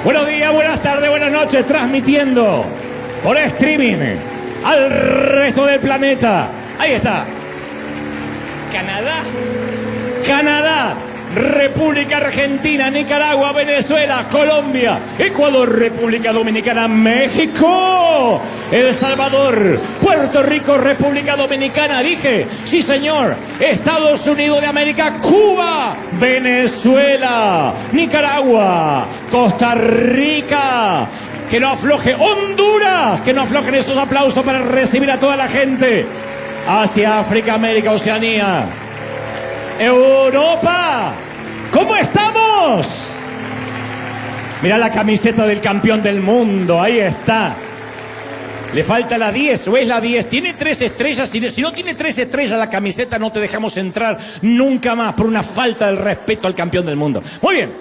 Buenos días, buenas tardes, buenas noches, transmitiendo por streaming al resto del planeta. Ahí está. Canadá, República Argentina, Nicaragua, Venezuela, Colombia, Ecuador, República Dominicana, México, El Salvador, Puerto Rico, República Dominicana, dije, sí señor, Estados Unidos de América, Cuba, Venezuela, Nicaragua, Costa Rica, que no afloje Honduras, que no aflojen esos aplausos para recibir a toda la gente, Asia, África, América, Oceanía, Europa, ¿cómo estamos? Mirá la camiseta del campeón del mundo, ahí está. Le falta la 10, o es la 10. Tiene 3 estrellas, si no tiene 3 estrellas la camiseta no te dejamos entrar nunca más por una falta del respeto al campeón del mundo. Muy bien.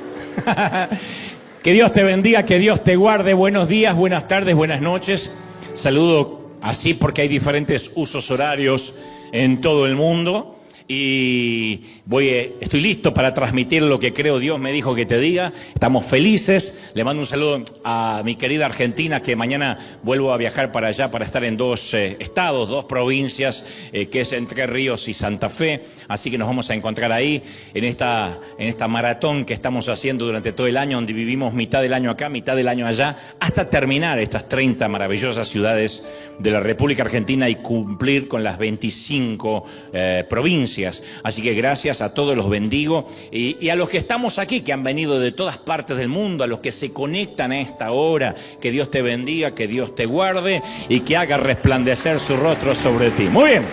Que Dios te bendiga, que Dios te guarde. Buenos días, buenas tardes, buenas noches. Saludo así porque hay diferentes usos horarios en todo el mundo. Y estoy listo para transmitir lo que creo Dios me dijo que te diga. Estamos felices. Le mando un saludo a mi querida Argentina, que mañana vuelvo a viajar para allá para estar en 2 estados, 2 provincias, que es Entre Ríos y Santa Fe. Así que nos vamos a encontrar ahí en esta maratón que estamos haciendo durante todo el año, donde vivimos mitad del año acá, mitad del año allá, hasta terminar estas 30 maravillosas ciudades de la República Argentina y cumplir con las 25 provincias. Así que gracias a todos, los bendigo y a los que estamos aquí, que han venido de todas partes del mundo, a los que se conectan a esta hora, que Dios te bendiga, que Dios te guarde y que haga resplandecer su rostro sobre ti. Muy bien.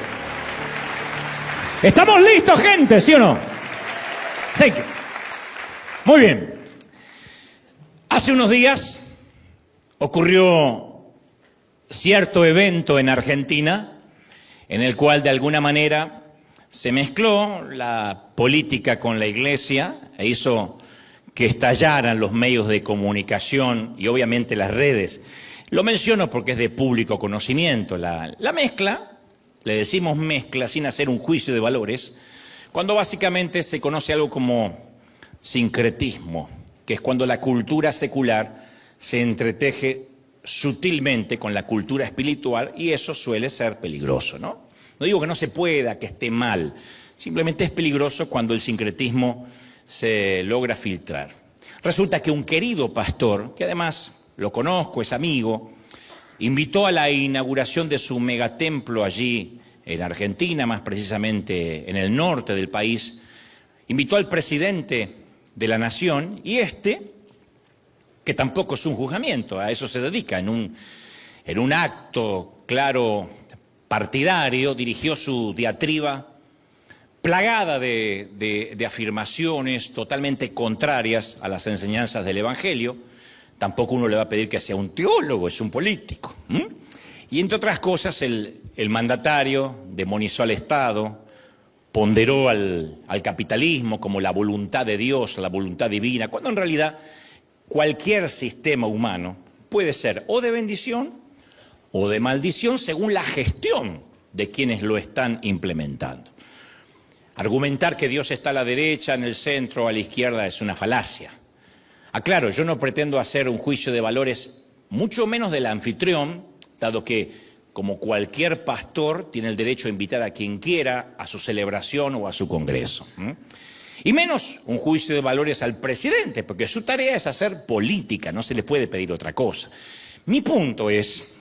¿Estamos listos, gente? ¿Sí o no? Sí. Muy bien. Hace unos días ocurrió cierto evento en Argentina en el cual de alguna manera se mezcló la política con la iglesia e hizo que estallaran los medios de comunicación y obviamente las redes. Lo menciono porque es de público conocimiento. La mezcla, le decimos mezcla sin hacer un juicio de valores, cuando básicamente se conoce algo como sincretismo, que es cuando la cultura secular se entreteje sutilmente con la cultura espiritual y eso suele ser peligroso, ¿no? No digo que no se pueda, que esté mal, simplemente es peligroso cuando el sincretismo se logra filtrar. Resulta que un querido pastor, que además lo conozco, es amigo, invitó a la inauguración de su megatemplo allí en Argentina, más precisamente en el norte del país, invitó al presidente de la nación y que tampoco es un juzgamiento, a eso se dedica, en un acto claro partidario, dirigió su diatriba plagada de afirmaciones totalmente contrarias a las enseñanzas del Evangelio. Tampoco uno le va a pedir que sea un teólogo, es un político. Y entre otras cosas, el mandatario demonizó al Estado, ponderó al capitalismo como la voluntad de Dios, la voluntad divina, cuando en realidad cualquier sistema humano puede ser o de bendición o de maldición según la gestión de quienes lo están implementando. Argumentar que Dios está a la derecha, en el centro o a la izquierda es una falacia. Aclaro, yo no pretendo hacer un juicio de valores, mucho menos del anfitrión, dado que, como cualquier pastor, tiene el derecho a invitar a quien quiera a su celebración o a su congreso. Y menos un juicio de valores al presidente, porque su tarea es hacer política, no se le puede pedir otra cosa. Mi punto es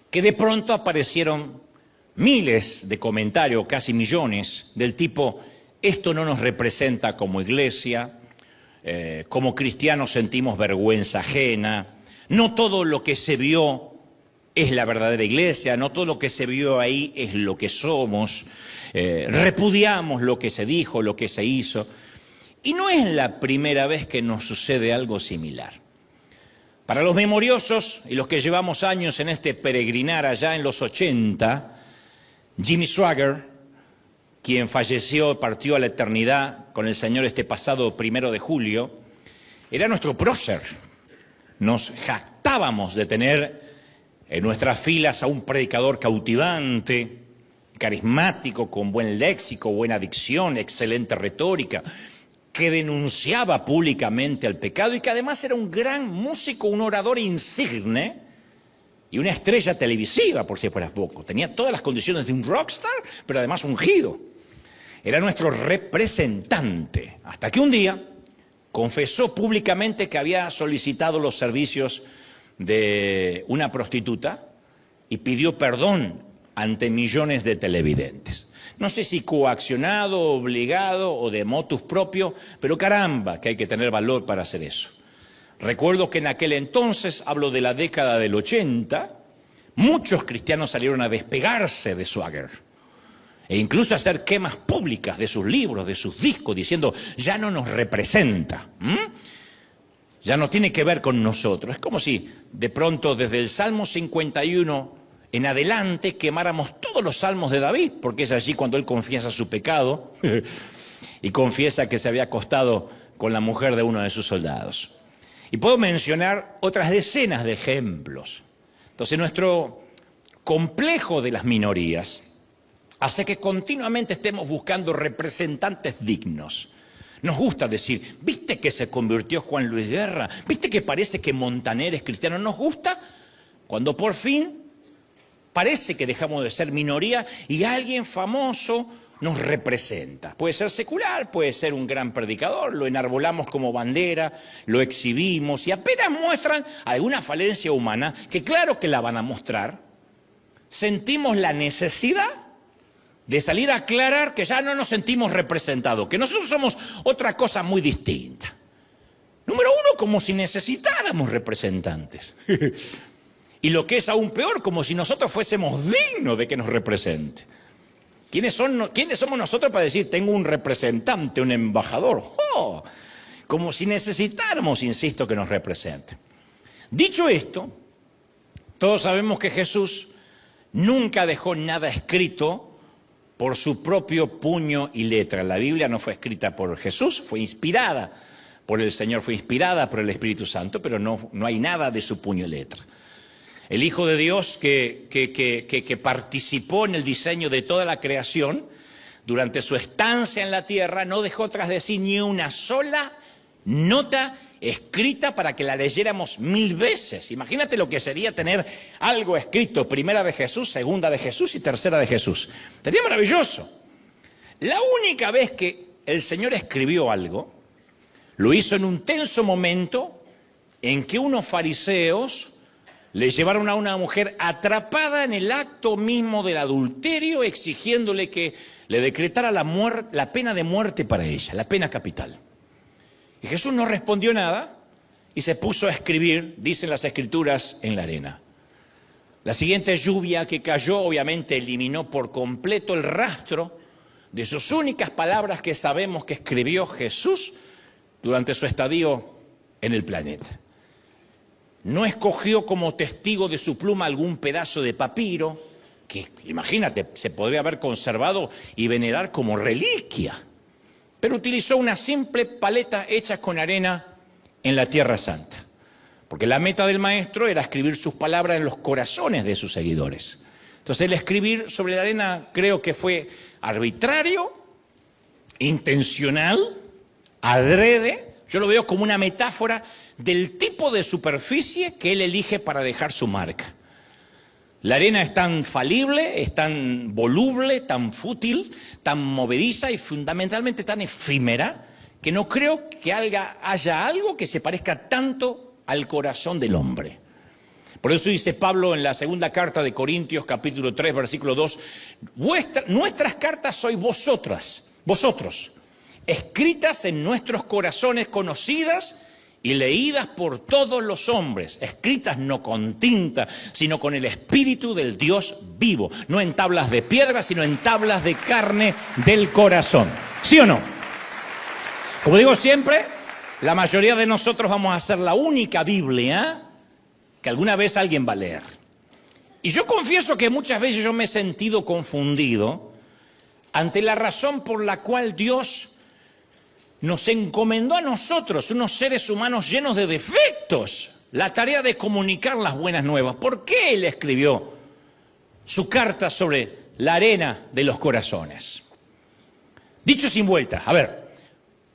que de pronto aparecieron miles de comentarios, casi millones, del tipo, esto no nos representa como iglesia, como cristianos sentimos vergüenza ajena, no todo lo que se vio es la verdadera iglesia, no todo lo que se vio ahí es lo que somos, repudiamos lo que se dijo, lo que se hizo, y no es la primera vez que nos sucede algo similar. Para los memoriosos y los que llevamos años en este peregrinar allá en los 80, Jimmy Swaggart, quien falleció, partió a la eternidad con el Señor este pasado 1 de julio, era nuestro prócer. Nos jactábamos de tener en nuestras filas a un predicador cautivante, carismático, con buen léxico, buena dicción, excelente retórica, que denunciaba públicamente el pecado y que además era un gran músico, un orador insigne y una estrella televisiva, por si fuera poco. Tenía todas las condiciones de un rockstar, pero además ungido. Era nuestro representante, hasta que un día confesó públicamente que había solicitado los servicios de una prostituta y pidió perdón ante millones de televidentes. No sé si coaccionado, obligado o de motus propio, pero caramba, que hay que tener valor para hacer eso. Recuerdo que en aquel entonces, hablo de la década del 80, muchos cristianos salieron a despegarse de Swagger e incluso a hacer quemas públicas de sus libros, de sus discos, diciendo, ya no nos representa, ya no tiene que ver con nosotros. Es como si de pronto desde el Salmo 51 en adelante quemáramos todos los salmos de David, porque es allí cuando él confiesa su pecado y confiesa que se había acostado con la mujer de uno de sus soldados. Y puedo mencionar otras decenas de ejemplos. Entonces nuestro complejo de las minorías hace que continuamente estemos buscando representantes dignos. Nos gusta decir, ¿viste que se convirtió Juan Luis Guerra? ¿Viste que parece que Montaner es cristiano? Nos gusta cuando por fin parece que dejamos de ser minoría y alguien famoso nos representa. Puede ser secular, puede ser un gran predicador, lo enarbolamos como bandera, lo exhibimos y apenas muestran alguna falencia humana, que claro que la van a mostrar, sentimos la necesidad de salir a aclarar que ya no nos sentimos representados, que nosotros somos otra cosa muy distinta. Número uno, como si necesitáramos representantes. Y lo que es aún peor, como si nosotros fuésemos dignos de que nos represente. ¿Quiénes somos nosotros para decir, tengo un representante, un embajador? ¡Oh! Como si necesitáramos, insisto, que nos represente. Dicho esto, todos sabemos que Jesús nunca dejó nada escrito por su propio puño y letra. La Biblia no fue escrita por Jesús, fue inspirada por el Señor, fue inspirada por el Espíritu Santo, pero no hay nada de su puño y letra. El Hijo de Dios que participó en el diseño de toda la creación, durante su estancia en la tierra, no dejó tras de sí ni una sola nota escrita para que la leyéramos 1000 veces. Imagínate lo que sería tener algo escrito, primera de Jesús, segunda de Jesús y tercera de Jesús. Sería maravilloso. La única vez que el Señor escribió algo, lo hizo en un tenso momento en que unos fariseos le llevaron a una mujer atrapada en el acto mismo del adulterio, exigiéndole que le decretara la pena de muerte para ella, la pena capital. Y Jesús no respondió nada y se puso a escribir, dicen las Escrituras, en la arena. La siguiente lluvia que cayó obviamente eliminó por completo el rastro de sus únicas palabras que sabemos que escribió Jesús durante su estadio en el planeta. No escogió como testigo de su pluma algún pedazo de papiro, que imagínate, se podría haber conservado y venerar como reliquia, pero utilizó una simple paleta hecha con arena en la Tierra Santa, porque la meta del maestro era escribir sus palabras en los corazones de sus seguidores. Entonces el escribir sobre la arena creo que fue arbitrario, intencional, adrede. Yo lo veo como una metáfora del tipo de superficie que él elige para dejar su marca. La arena es tan falible, es tan voluble, tan fútil, tan movediza y fundamentalmente tan efímera, que no creo que haya algo que se parezca tanto al corazón del hombre. Por eso dice Pablo en la segunda carta de Corintios, capítulo 3, versículo 2, nuestras cartas sois vosotros, escritas en nuestros corazones, conocidas y leídas por todos los hombres, escritas no con tinta, sino con el Espíritu del Dios vivo, no en tablas de piedra, sino en tablas de carne del corazón. ¿Sí o no? Como digo siempre, la mayoría de nosotros vamos a ser la única Biblia que alguna vez alguien va a leer. Y yo confieso que muchas veces yo me he sentido confundido ante la razón por la cual Dios nos encomendó a nosotros, unos seres humanos llenos de defectos, la tarea de comunicar las buenas nuevas. ¿Por qué Él escribió su carta sobre la arena de los corazones? Dicho sin vueltas, a ver,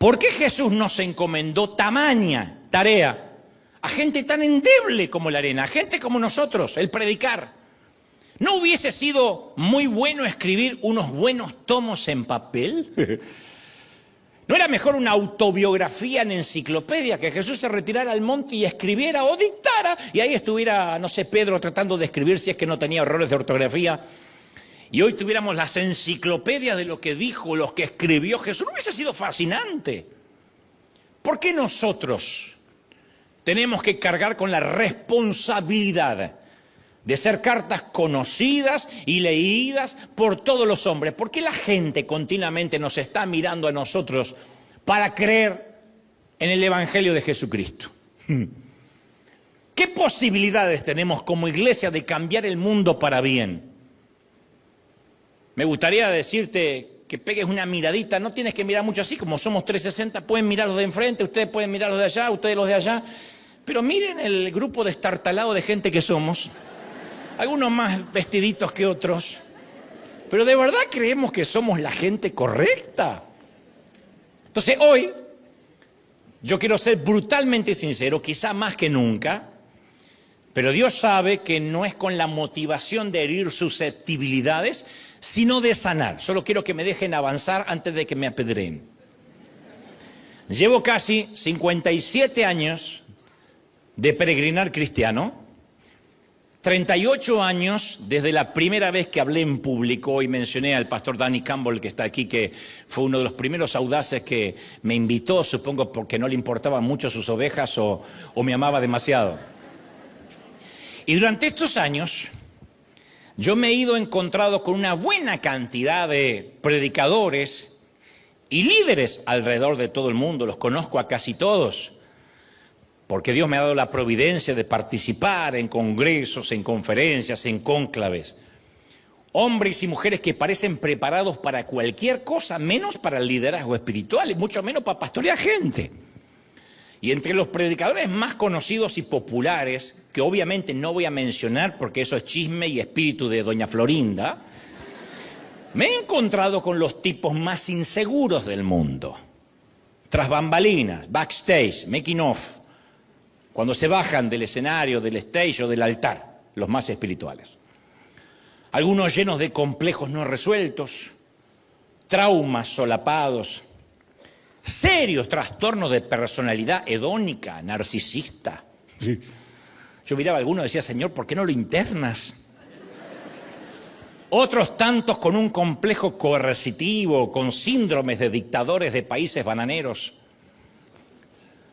¿Por qué Jesús nos encomendó tamaña tarea a gente tan endeble como la arena, a gente como nosotros, el predicar? ¿No hubiese sido muy bueno escribir unos buenos tomos en papel? ¿No era mejor una autobiografía en enciclopedia, que Jesús se retirara al monte y escribiera o dictara, y ahí estuviera, no sé, Pedro tratando de escribir si es que no tenía errores de ortografía, y hoy tuviéramos las enciclopedias de lo que dijo, los que escribió Jesús? ¿No hubiese sido fascinante? ¿Por qué nosotros tenemos que cargar con la responsabilidad de ser cartas conocidas y leídas por todos los hombres? ¿Por qué la gente continuamente nos está mirando a nosotros para creer en el Evangelio de Jesucristo? ¿Qué posibilidades tenemos como iglesia de cambiar el mundo para bien? Me gustaría decirte que pegues una miradita, no tienes que mirar mucho así, como somos 360, pueden mirar los de enfrente, ustedes pueden mirar los de allá, ustedes los de allá, pero miren el grupo destartalado de gente que somos. Algunos más vestiditos que otros, pero ¿de verdad creemos que somos la gente correcta? Entonces hoy, yo quiero ser brutalmente sincero, quizá más que nunca, pero Dios sabe que no es con la motivación de herir susceptibilidades, sino de sanar. Solo quiero que me dejen avanzar antes de que me apedreen. Llevo casi 57 años de peregrinar cristiano, 38 años desde la primera vez que hablé en público y mencioné al pastor Danny Campbell, que está aquí, que fue uno de los primeros audaces que me invitó, supongo porque no le importaban mucho sus ovejas o me amaba demasiado. Y durante estos años yo me he ido encontrado con una buena cantidad de predicadores y líderes alrededor de todo el mundo. Los conozco a casi todos, porque Dios me ha dado la providencia de participar en congresos, en conferencias, en cónclaves. Hombres y mujeres que parecen preparados para cualquier cosa, menos para el liderazgo espiritual y mucho menos para pastorear gente. Y entre los predicadores más conocidos y populares, que obviamente no voy a mencionar porque eso es chisme y espíritu de doña Florinda, me he encontrado con los tipos más inseguros del mundo. Tras bambalinas, backstage, making off, cuando se bajan del escenario, del stage o del altar, los más espirituales. Algunos llenos de complejos no resueltos, traumas solapados, serios trastornos de personalidad hedónica, narcisista. Yo miraba a alguno y decía, Señor, ¿por qué no lo internas? Otros tantos con un complejo coercitivo, con síndromes de dictadores de países bananeros,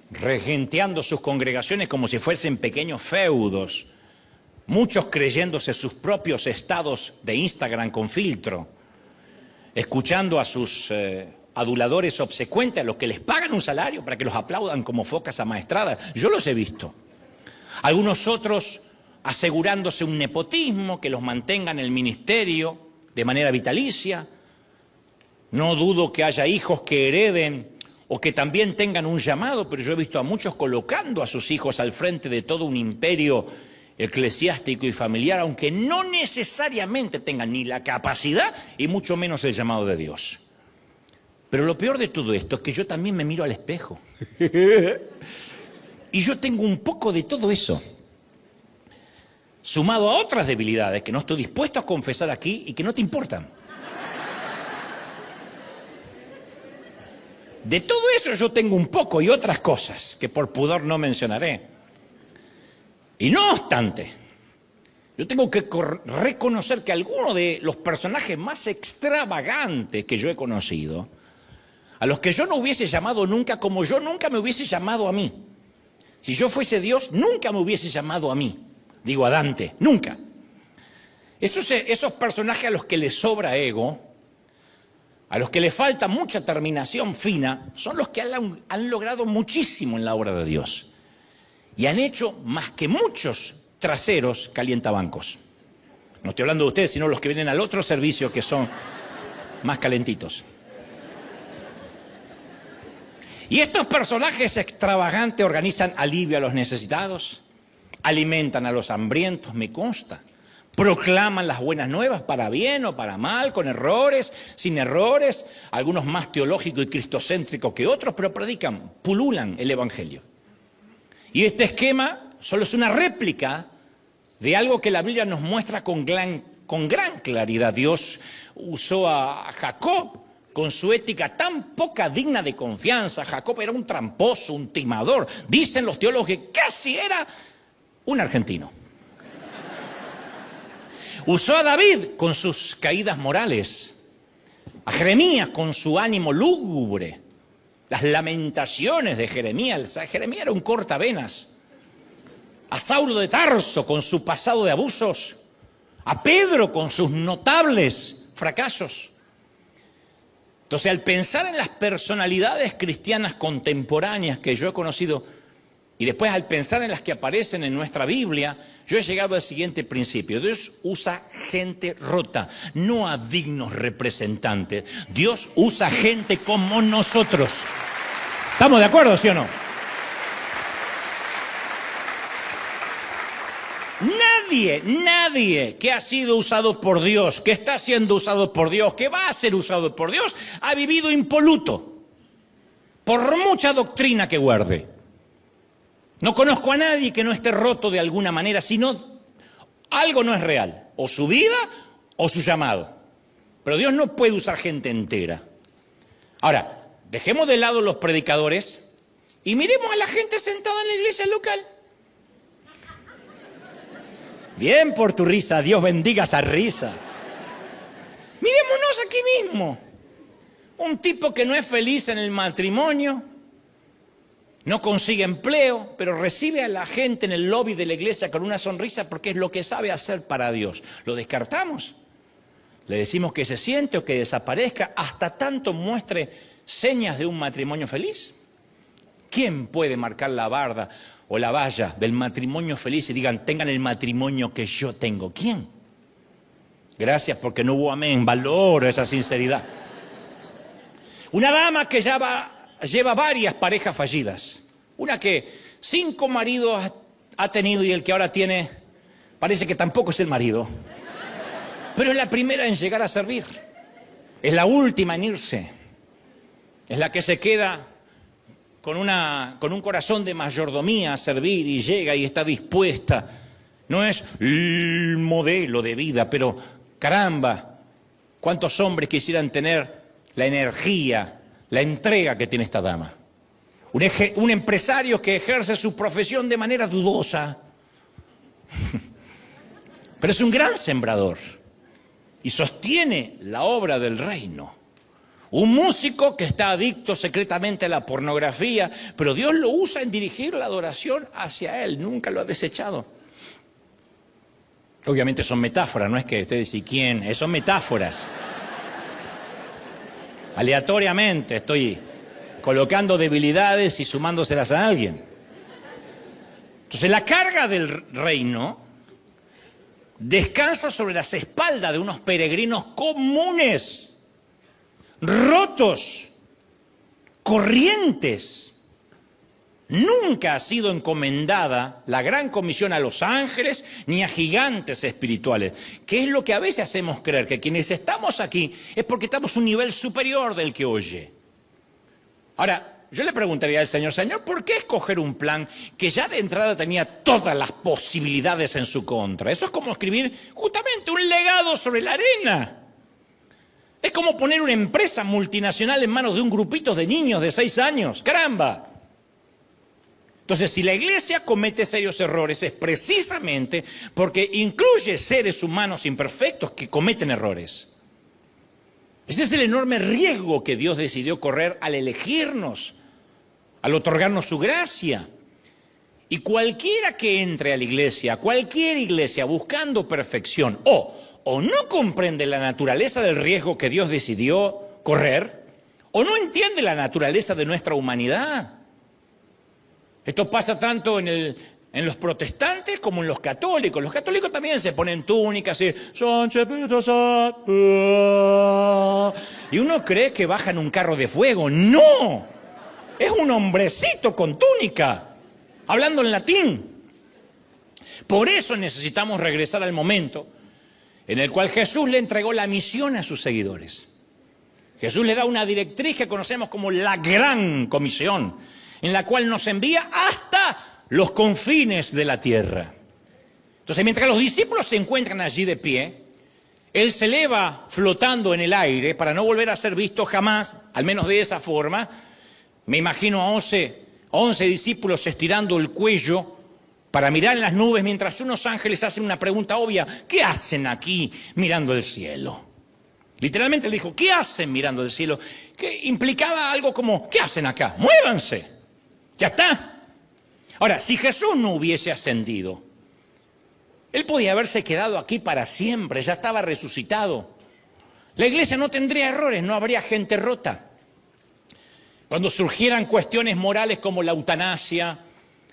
regenteando sus congregaciones como si fuesen pequeños feudos, muchos creyéndose sus propios estados de Instagram con filtro, escuchando a sus aduladores obsecuentes, a los que les pagan un salario para que los aplaudan como focas amaestradas. Yo los he visto. Algunos otros asegurándose un nepotismo que los mantenga en el ministerio de manera vitalicia. No dudo que haya hijos que hereden o que también tengan un llamado, pero yo he visto a muchos colocando a sus hijos al frente de todo un imperio eclesiástico y familiar, aunque no necesariamente tengan ni la capacidad y mucho menos el llamado de Dios. Pero lo peor de todo esto es que yo también me miro al espejo. Y yo tengo un poco de todo eso, sumado a otras debilidades que no estoy dispuesto a confesar aquí y que no te importan. De todo eso yo tengo un poco y otras cosas que por pudor no mencionaré. Y no obstante, yo tengo que reconocer que algunos de los personajes más extravagantes que yo he conocido, a los que yo no hubiese llamado nunca, como yo nunca me hubiese llamado a mí. Si yo fuese Dios, nunca me hubiese llamado a mí. Digo a Dante, nunca. Esos personajes a los que les sobra ego, a los que les falta mucha terminación fina, son los que han logrado muchísimo en la obra de Dios. Y han hecho más que muchos traseros calientabancos. No estoy hablando de ustedes, sino los que vienen al otro servicio que son más calentitos. Y estos personajes extravagantes organizan alivio a los necesitados, alimentan a los hambrientos, me consta, proclaman las buenas nuevas para bien o para mal, con errores, sin errores, algunos más teológicos y cristocéntricos que otros, pero predican, pululan el evangelio. Y este esquema solo es una réplica de algo que la Biblia nos muestra con gran claridad. Dios usó a Jacob con su ética tan poca digna de confianza. Jacob era un tramposo, un timador. Dicen los teólogos que casi era un argentino. Usó a David con sus caídas morales, a Jeremías con su ánimo lúgubre, las lamentaciones de Jeremías. Jeremías era un cortavenas. A Saulo de Tarso con su pasado de abusos, a Pedro con sus notables fracasos. Entonces, al pensar en las personalidades cristianas contemporáneas que yo he conocido, y después al pensar en las que aparecen en nuestra Biblia, yo he llegado al siguiente principio. Dios usa gente rota, no a dignos representantes. Dios usa gente como nosotros. ¿Estamos de acuerdo, sí o no? Nadie que ha sido usado por Dios, que está siendo usado por Dios, que va a ser usado por Dios, ha vivido impoluto, por mucha doctrina que guarde. No conozco a nadie que no esté roto de alguna manera, sino algo no es real, o su vida o su llamado. Pero Dios no puede usar gente entera. Ahora, dejemos de lado los predicadores y miremos a la gente sentada en la iglesia local. Bien por tu risa, Dios bendiga esa risa. Mirémonos aquí mismo. Un tipo que no es feliz en el matrimonio, no consigue empleo, pero recibe a la gente en el lobby de la iglesia con una sonrisa porque es lo que sabe hacer para Dios. ¿Lo descartamos? ¿Le decimos que se siente o que desaparezca hasta tanto muestre señas de un matrimonio feliz? ¿Quién puede marcar la barda o la valla del matrimonio feliz y digan, tengan el matrimonio que yo tengo? ¿Quién? Gracias porque no hubo amén. Valoro esa sinceridad. Una dama que lleva varias parejas fallidas. Una que 5 maridos ha tenido y el que ahora tiene parece que tampoco es el marido. Pero es la primera en llegar a servir. Es la última en irse. Es la que se queda con un corazón de mayordomía a servir y llega y está dispuesta. No es el modelo de vida, pero caramba, ¿cuántos hombres quisieran tener la energía, la entrega que tiene esta dama? Un empresario que ejerce su profesión de manera dudosa, pero es un gran sembrador y sostiene la obra del reino. Un músico que está adicto secretamente a la pornografía, pero Dios lo usa en dirigir la adoración hacia Él, nunca lo ha desechado. Obviamente son metáforas, no es que ustedes digan quién, son metáforas. Aleatoriamente estoy colocando debilidades y sumándoselas a alguien. Entonces la carga del reino descansa sobre las espaldas de unos peregrinos comunes, rotos, corrientes. Nunca ha sido encomendada la gran comisión a los ángeles ni a gigantes espirituales, que es lo que a veces hacemos creer, que quienes estamos aquí es porque estamos a un nivel superior del que oye. Ahora, yo le preguntaría al Señor, ¿por qué escoger un plan que ya de entrada tenía todas las posibilidades en su contra? Eso es como escribir justamente un legado sobre la arena. Es como poner una empresa multinacional en manos de un grupito de niños de 6 años. ¡Caramba! Entonces, si la iglesia comete serios errores, es precisamente porque incluye seres humanos imperfectos que cometen errores. Ese es el enorme riesgo que Dios decidió correr al elegirnos, al otorgarnos su gracia. Y cualquiera que entre a la iglesia, cualquier iglesia buscando perfección, o no comprende la naturaleza del riesgo que Dios decidió correr, o no entiende la naturaleza de nuestra humanidad. Esto pasa tanto en los protestantes como en los católicos. Los católicos también se ponen túnicas y uno cree que baja en un carro de fuego. ¡No! Es un hombrecito con túnica, hablando en latín. Por eso necesitamos regresar al momento en el cual Jesús le entregó la misión a sus seguidores. Jesús le da una directriz que conocemos como la Gran Comisión, en la cual nos envía hasta los confines de la tierra. Entonces, mientras los discípulos se encuentran allí de pie, Él se eleva flotando en el aire para no volver a ser visto jamás, al menos de esa forma. Me imagino a 11 discípulos estirando el cuello para mirar en las nubes mientras unos ángeles hacen una pregunta obvia: ¿qué hacen aquí mirando el cielo? Literalmente le dijo: ¿qué hacen mirando el cielo? Que implicaba algo como: ¿qué hacen acá? ¡Muévanse! ¡Ya está! Ahora, si Jesús no hubiese ascendido, Él podía haberse quedado aquí para siempre, ya estaba resucitado. La iglesia no tendría errores, no habría gente rota. Cuando surgieran cuestiones morales como la eutanasia,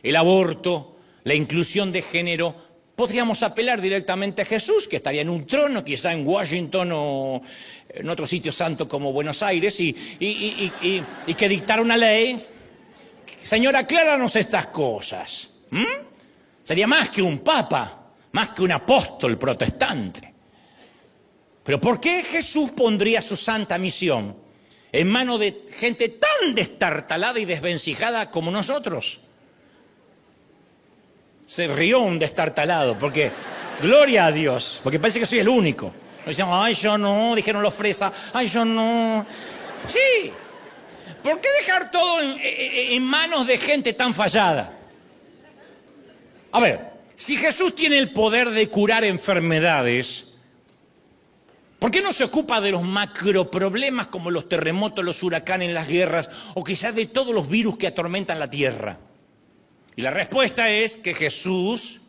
el aborto, la inclusión de género, podríamos apelar directamente a Jesús, que estaría en un trono, quizá en Washington o en otro sitio santo como Buenos Aires, y que dictara una ley. Señor, acláranos estas cosas. Sería más que un papa, más que un apóstol protestante. Pero ¿por qué Jesús pondría su santa misión en manos de gente tan destartalada y desvencijada como nosotros? Se rió un destartalado, porque, gloria a Dios, porque parece que soy el único. Dicen: ay, yo no, dijeron los fresas, ay, yo no. Sí, ¿por qué dejar todo en manos de gente tan fallada? A ver, si Jesús tiene el poder de curar enfermedades, ¿por qué no se ocupa de los macroproblemas como los terremotos, los huracanes, las guerras o quizás de todos los virus que atormentan la tierra? Y la respuesta es que Jesús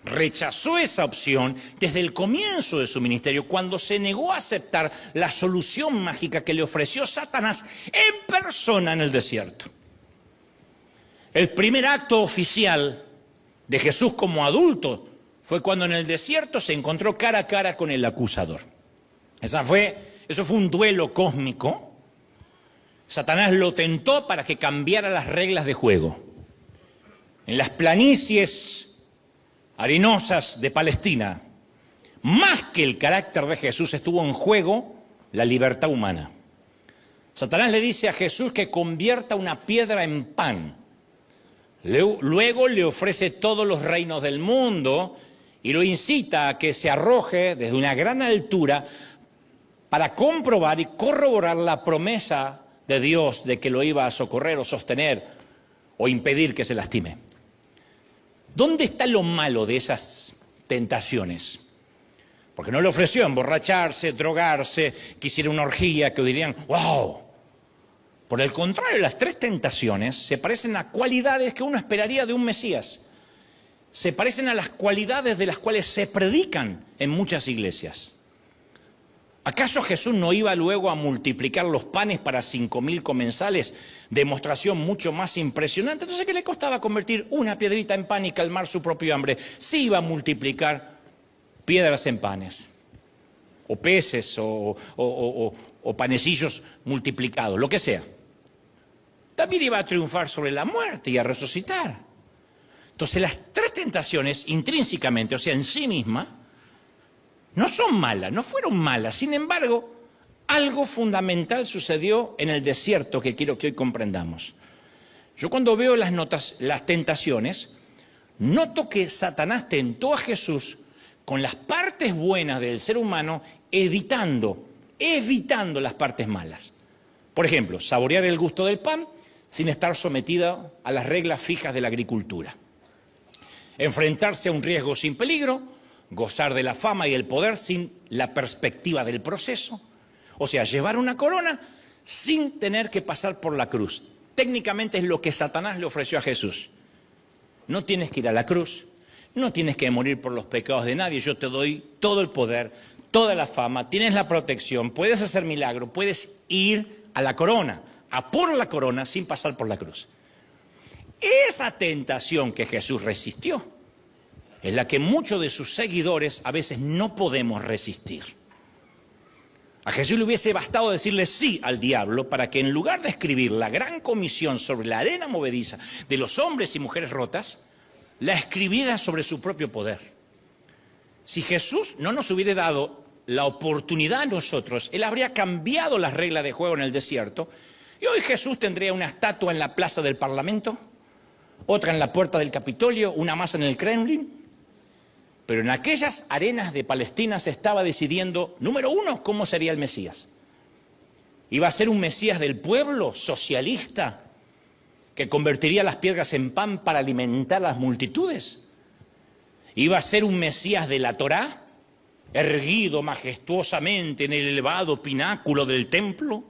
rechazó esa opción desde el comienzo de su ministerio, cuando se negó a aceptar la solución mágica que le ofreció Satanás en persona en el desierto. El primer acto oficial de Jesús como adulto fue cuando en el desierto se encontró cara a cara con el acusador. Eso fue un duelo cósmico. Satanás lo tentó para que cambiara las reglas de juego. En las planicies arenosas de Palestina, más que el carácter de Jesús, estuvo en juego la libertad humana. Satanás le dice a Jesús que convierta una piedra en pan. Luego le ofrece todos los reinos del mundo y lo incita a que se arroje desde una gran altura para comprobar y corroborar la promesa de Dios de que lo iba a socorrer o sostener o impedir que se lastime. ¿Dónde está lo malo de esas tentaciones? Porque no le ofreció emborracharse, drogarse, que hiciera una orgía, que dirían: ¡wow! Por el contrario, las tres tentaciones se parecen a cualidades que uno esperaría de un Mesías. Se parecen a las cualidades de las cuales se predican en muchas iglesias. ¿Acaso Jesús no iba luego a multiplicar los panes para 5.000 comensales? Demostración mucho más impresionante. Entonces, ¿qué le costaba convertir una piedrita en pan y calmar su propio hambre? Sí iba a multiplicar piedras en panes, o peces, o panecillos multiplicados, lo que sea. También iba a triunfar sobre la muerte y a resucitar. Entonces, las tres tentaciones intrínsecamente, o sea, en sí mismas, no son malas, no fueron malas. Sin embargo, algo fundamental sucedió en el desierto que quiero que hoy comprendamos. Yo cuando veo las tentaciones, noto que Satanás tentó a Jesús con las partes buenas del ser humano, evitando las partes malas. Por ejemplo, saborear el gusto del pan sin estar sometida a las reglas fijas de la agricultura. Enfrentarse a un riesgo sin peligro, gozar de la fama y el poder sin la perspectiva del proceso. O sea, llevar una corona sin tener que pasar por la cruz. Técnicamente es lo que Satanás le ofreció a Jesús. No tienes que ir a la cruz, no tienes que morir por los pecados de nadie. Yo te doy todo el poder, toda la fama, tienes la protección, puedes hacer milagro, puedes ir a la corona, a por la corona sin pasar por la cruz. Esa tentación que Jesús resistió es la que muchos de sus seguidores a veces no podemos resistir. A Jesús le hubiese bastado decirle sí al diablo para que en lugar de escribir la gran comisión sobre la arena movediza de los hombres y mujeres rotas, la escribiera sobre su propio poder. Si Jesús no nos hubiera dado la oportunidad a nosotros, Él habría cambiado las reglas de juego en el desierto, y hoy Jesús tendría una estatua en la plaza del Parlamento, otra en la puerta del Capitolio, una más en el Kremlin. Pero en aquellas arenas de Palestina se estaba decidiendo, número uno, cómo sería el Mesías. Iba a ser un Mesías del pueblo, socialista, que convertiría las piedras en pan para alimentar a las multitudes. Iba a ser un Mesías de la Torá, erguido majestuosamente en el elevado pináculo del templo.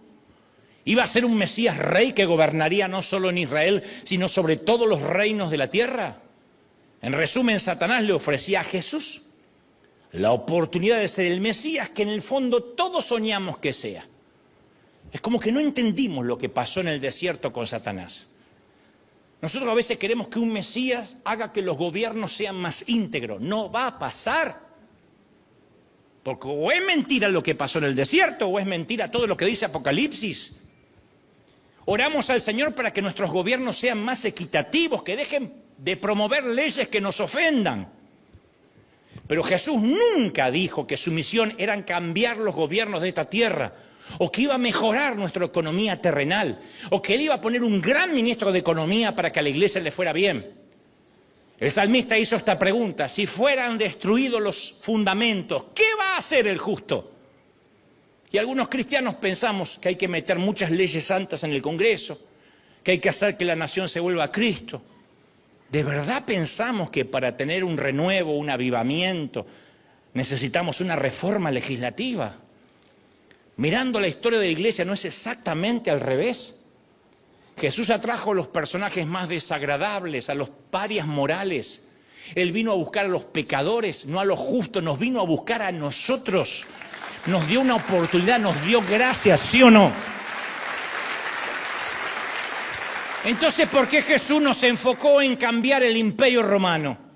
Iba a ser un Mesías rey que gobernaría no solo en Israel, sino sobre todos los reinos de la tierra. En resumen, Satanás le ofrecía a Jesús la oportunidad de ser el Mesías que en el fondo todos soñamos que sea. Es como que no entendimos lo que pasó en el desierto con Satanás. Nosotros a veces queremos que un Mesías haga que los gobiernos sean más íntegros. No va a pasar. Porque o es mentira lo que pasó en el desierto, o es mentira todo lo que dice Apocalipsis. Oramos al Señor para que nuestros gobiernos sean más equitativos, que dejen de promover leyes que nos ofendan. Pero Jesús nunca dijo que su misión era cambiar los gobiernos de esta tierra, o que iba a mejorar nuestra economía terrenal, o que Él iba a poner un gran ministro de Economía para que a la iglesia le fuera bien. El salmista hizo esta pregunta: si fueran destruidos los fundamentos, ¿qué va a hacer el justo? Y algunos cristianos pensamos que hay que meter muchas leyes santas en el Congreso, que hay que hacer que la nación se vuelva a Cristo. ¿De verdad pensamos que para tener un renuevo, un avivamiento, necesitamos una reforma legislativa? Mirando la historia de la iglesia, ¿no es exactamente al revés? Jesús atrajo a los personajes más desagradables, a los parias morales. Él vino a buscar a los pecadores, no a los justos, nos vino a buscar a nosotros. Nos dio una oportunidad, nos dio gracias, ¿sí o no? Entonces, ¿por qué Jesús nos enfocó en cambiar el imperio romano?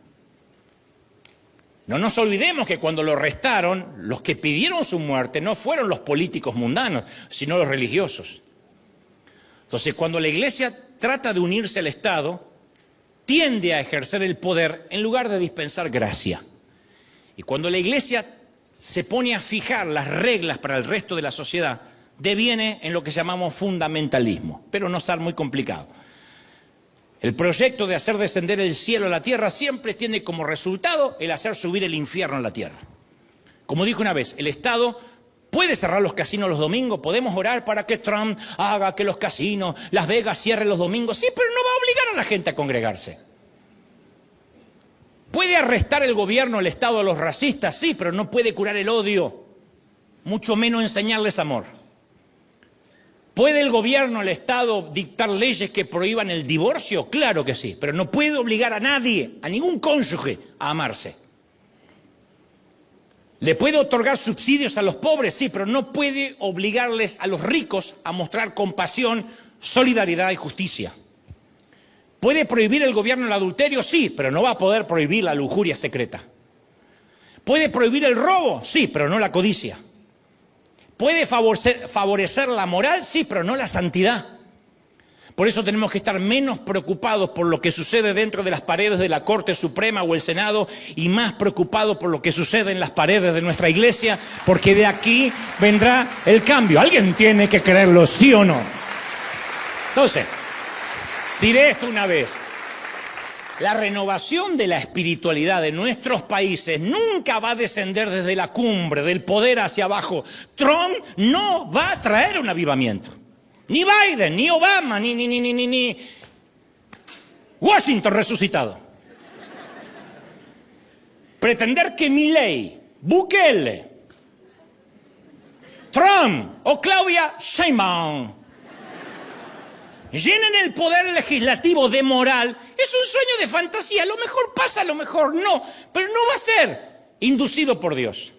No nos olvidemos que cuando lo arrestaron, los que pidieron su muerte no fueron los políticos mundanos, sino los religiosos. Entonces, cuando la iglesia trata de unirse al Estado, tiende a ejercer el poder en lugar de dispensar gracia. Y cuando la iglesia se pone a fijar las reglas para el resto de la sociedad, deviene en lo que llamamos fundamentalismo, pero no está muy complicado. El proyecto de hacer descender el cielo a la tierra siempre tiene como resultado el hacer subir el infierno a la tierra. Como dijo una vez, el Estado puede cerrar los casinos los domingos, podemos orar para que Trump haga que los casinos, Las Vegas cierren los domingos, sí, pero no va a obligar a la gente a congregarse. ¿Puede arrestar el gobierno, el Estado a los racistas? Sí, pero no puede curar el odio, mucho menos enseñarles amor. ¿Puede el gobierno, el Estado, dictar leyes que prohíban el divorcio? Claro que sí, pero no puede obligar a nadie, a ningún cónyuge, a amarse. ¿Le puede otorgar subsidios a los pobres? Sí, pero no puede obligarles a los ricos a mostrar compasión, solidaridad y justicia. ¿Puede prohibir el gobierno el adulterio? Sí, pero no va a poder prohibir la lujuria secreta. ¿Puede prohibir el robo? Sí, pero no la codicia. ¿Puede favorecer la moral? Sí, pero no la santidad. Por eso tenemos que estar menos preocupados por lo que sucede dentro de las paredes de la Corte Suprema o el Senado y más preocupados por lo que sucede en las paredes de nuestra iglesia, porque de aquí vendrá el cambio. Alguien tiene que creerlo, ¿sí o no? Entonces, diré esto una vez. La renovación de la espiritualidad de nuestros países nunca va a descender desde la cumbre del poder hacia abajo. Trump no va a traer un avivamiento. Ni Biden, ni Obama, ni Washington resucitado. Pretender que Milei, Bukele, Trump o Claudia Sheinbaum llenen el poder legislativo de moral es un sueño de fantasía. A lo mejor pasa, a lo mejor no, pero no va a ser inducido por Dios.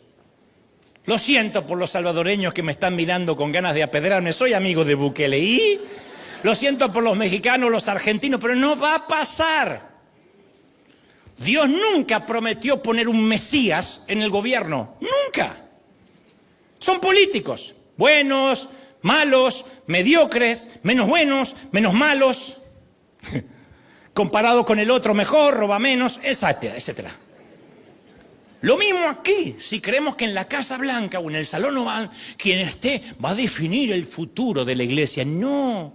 Lo siento por los salvadoreños que me están mirando con ganas de apedrearme. Soy amigo de Bukele. Y lo siento por los mexicanos, los argentinos, pero no va a pasar. Dios nunca prometió poner un Mesías en el gobierno. Nunca. Son políticos. Buenos, malos, mediocres, menos buenos, menos malos. Comparado con el otro mejor, roba menos, etcétera, etcétera. Lo mismo aquí, si creemos que en la Casa Blanca o en el Salón Oval, quien esté va a definir el futuro de la iglesia. No,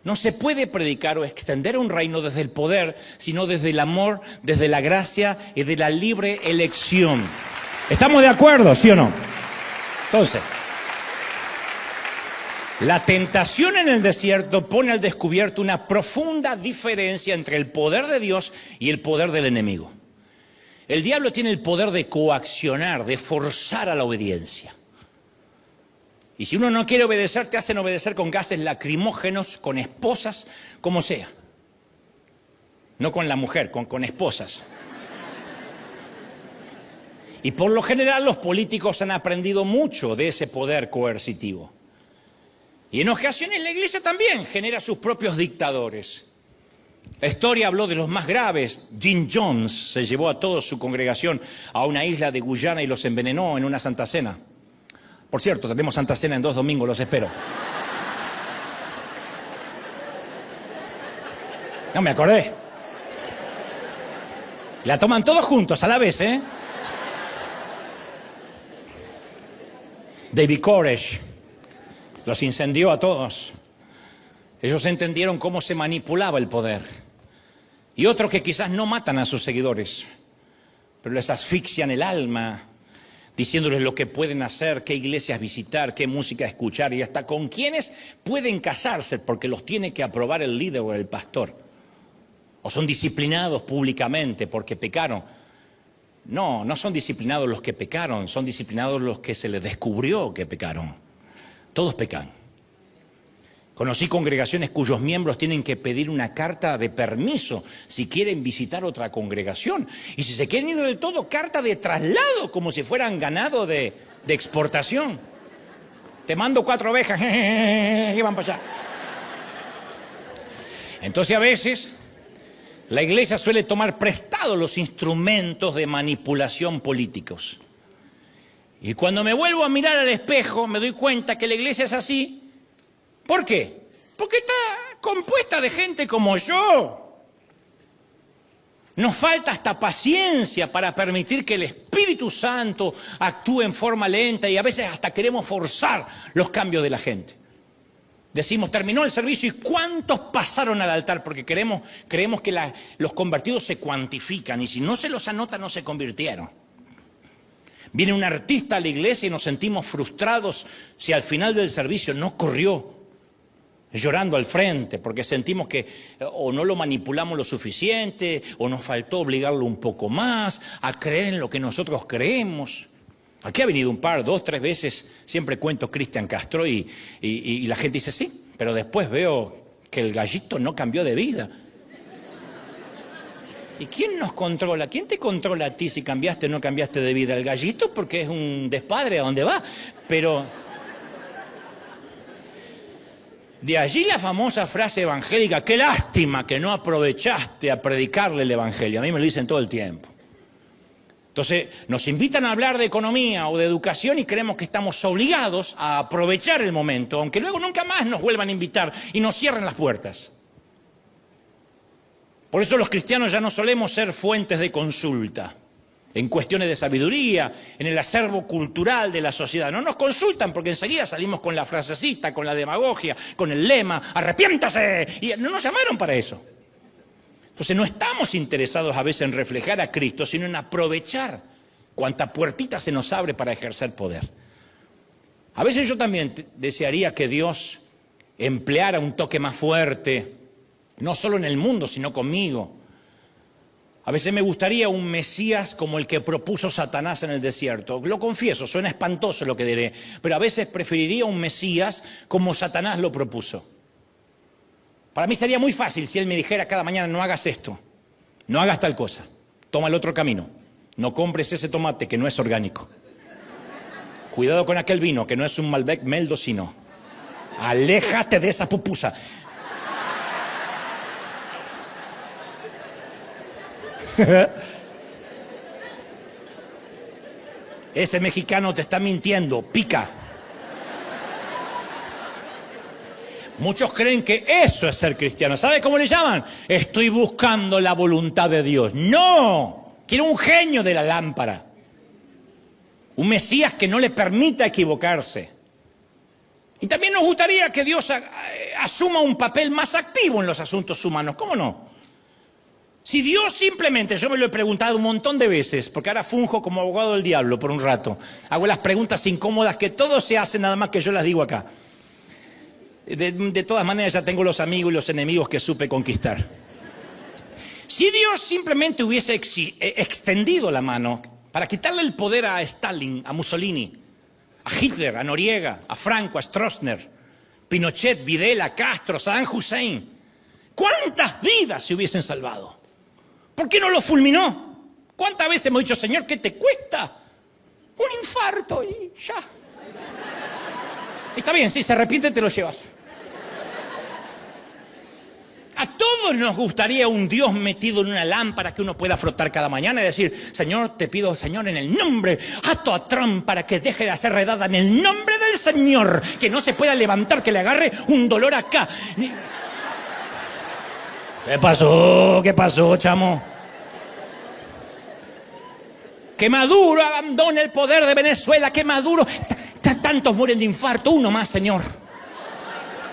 no se puede predicar o extender un reino desde el poder, sino desde el amor, desde la gracia y de la libre elección. ¿Estamos de acuerdo, sí o no? Entonces, la tentación en el desierto pone al descubierto una profunda diferencia entre el poder de Dios y el poder del enemigo. El diablo tiene el poder de coaccionar, de forzar a la obediencia. Y si uno no quiere obedecer, te hacen obedecer con gases lacrimógenos, con esposas, como sea. No con la mujer, con esposas. Y por lo general los políticos han aprendido mucho de ese poder coercitivo. Y en ocasiones la iglesia también genera sus propios dictadores. La historia habló de los más graves. Jim Jones se llevó a toda su congregación a una isla de Guyana y los envenenó en una Santa Cena. Por cierto, tenemos Santa Cena en 2 domingos, los espero. No me acordé. La toman todos juntos a la vez, ¿eh? David Koresh los incendió a todos. Ellos entendieron cómo se manipulaba el poder. Y otros que quizás no matan a sus seguidores, pero les asfixian el alma, diciéndoles lo que pueden hacer, qué iglesias visitar, qué música escuchar y hasta con quiénes pueden casarse porque los tiene que aprobar el líder o el pastor. O son disciplinados públicamente porque pecaron. No, no son disciplinados los que pecaron, son disciplinados los que se les descubrió que pecaron. Todos pecan. Conocí congregaciones cuyos miembros tienen que pedir una carta de permiso si quieren visitar otra congregación. Y si se quieren ir de todo, carta de traslado, como si fueran ganado de exportación. Te mando 4 ovejas, y van para allá. Entonces a veces la iglesia suele tomar prestados los instrumentos de manipulación políticos. Y cuando me vuelvo a mirar al espejo, me doy cuenta que la iglesia es así. ¿Por qué? Porque está compuesta de gente como yo. Nos falta hasta paciencia para permitir que el Espíritu Santo actúe en forma lenta y a veces hasta queremos forzar los cambios de la gente. Decimos, terminó el servicio y ¿cuántos pasaron al altar? Porque creemos que los convertidos se cuantifican y si no se los anota no se convirtieron. Viene un artista a la iglesia y nos sentimos frustrados si al final del servicio no corrió llorando al frente, porque sentimos que o no lo manipulamos lo suficiente, o nos faltó obligarlo un poco más a creer en lo que nosotros creemos. Aquí ha venido un par, 2, 3 veces, siempre cuento Cristian Castro y la gente dice sí, pero después veo que el gallito no cambió de vida. ¿Y quién nos controla? ¿Quién te controla a ti si cambiaste o no cambiaste de vida? El gallito porque es un despadre a donde va, pero de allí la famosa frase evangélica, qué lástima que no aprovechaste a predicarle el evangelio. A mí me lo dicen todo el tiempo. Entonces nos invitan a hablar de economía o de educación y creemos que estamos obligados a aprovechar el momento, aunque luego nunca más nos vuelvan a invitar y nos cierren las puertas. Por eso los cristianos ya no solemos ser fuentes de consulta en cuestiones de sabiduría, en el acervo cultural de la sociedad. No nos consultan porque enseguida salimos con la frasecita, con la demagogia, con el lema, arrepiéntase, y no nos llamaron para eso. Entonces no estamos interesados a veces en reflejar a Cristo, sino en aprovechar cuanta puertita se nos abre para ejercer poder. A veces yo también desearía que Dios empleara un toque más fuerte, no solo en el mundo, sino conmigo. A veces me gustaría un Mesías como el que propuso Satanás en el desierto. Lo confieso, suena espantoso lo que diré, pero a veces preferiría un Mesías como Satanás lo propuso. Para mí sería muy fácil si él me dijera cada mañana, no hagas esto, no hagas tal cosa, toma el otro camino, no compres ese tomate que no es orgánico. Cuidado con aquel vino que no es un Malbec mendocino. Aléjate de esa pupusa. Ese mexicano te está mintiendo, pica. Muchos creen que eso es ser cristiano. ¿Sabe cómo le llaman? Estoy buscando la voluntad de Dios. ¡No! Quiero un genio de la lámpara. Un Mesías que no le permita equivocarse. Y también nos gustaría que Dios asuma un papel más activo en los asuntos humanos. ¿Cómo no? Si Dios simplemente, yo me lo he preguntado un montón de veces, porque ahora funjo como abogado del diablo por un rato. Hago las preguntas incómodas que todos se hacen, nada más que yo las digo acá. De todas maneras ya tengo los amigos y los enemigos que supe conquistar. Si Dios simplemente hubiese extendido la mano para quitarle el poder a Stalin, a Mussolini, a Hitler, a Noriega, a Franco, a Stroessner, Pinochet, Videla, Castro, Saddam Hussein, ¿cuántas vidas se hubiesen salvado? ¿Por qué no lo fulminó? ¿Cuántas veces hemos dicho, Señor, qué te cuesta? Un infarto y ya. Está bien, si se arrepiente te lo llevas. A todos nos gustaría un Dios metido en una lámpara que uno pueda frotar cada mañana y decir, Señor, te pido, Señor, en el nombre, ato a Trump para que deje de hacer redada en el nombre del Señor, que no se pueda levantar, que le agarre un dolor acá. ¿Qué pasó? ¿Qué pasó, chamo? Que Maduro abandone el poder de Venezuela, que Maduro... Tantos mueren de infarto, uno más, Señor.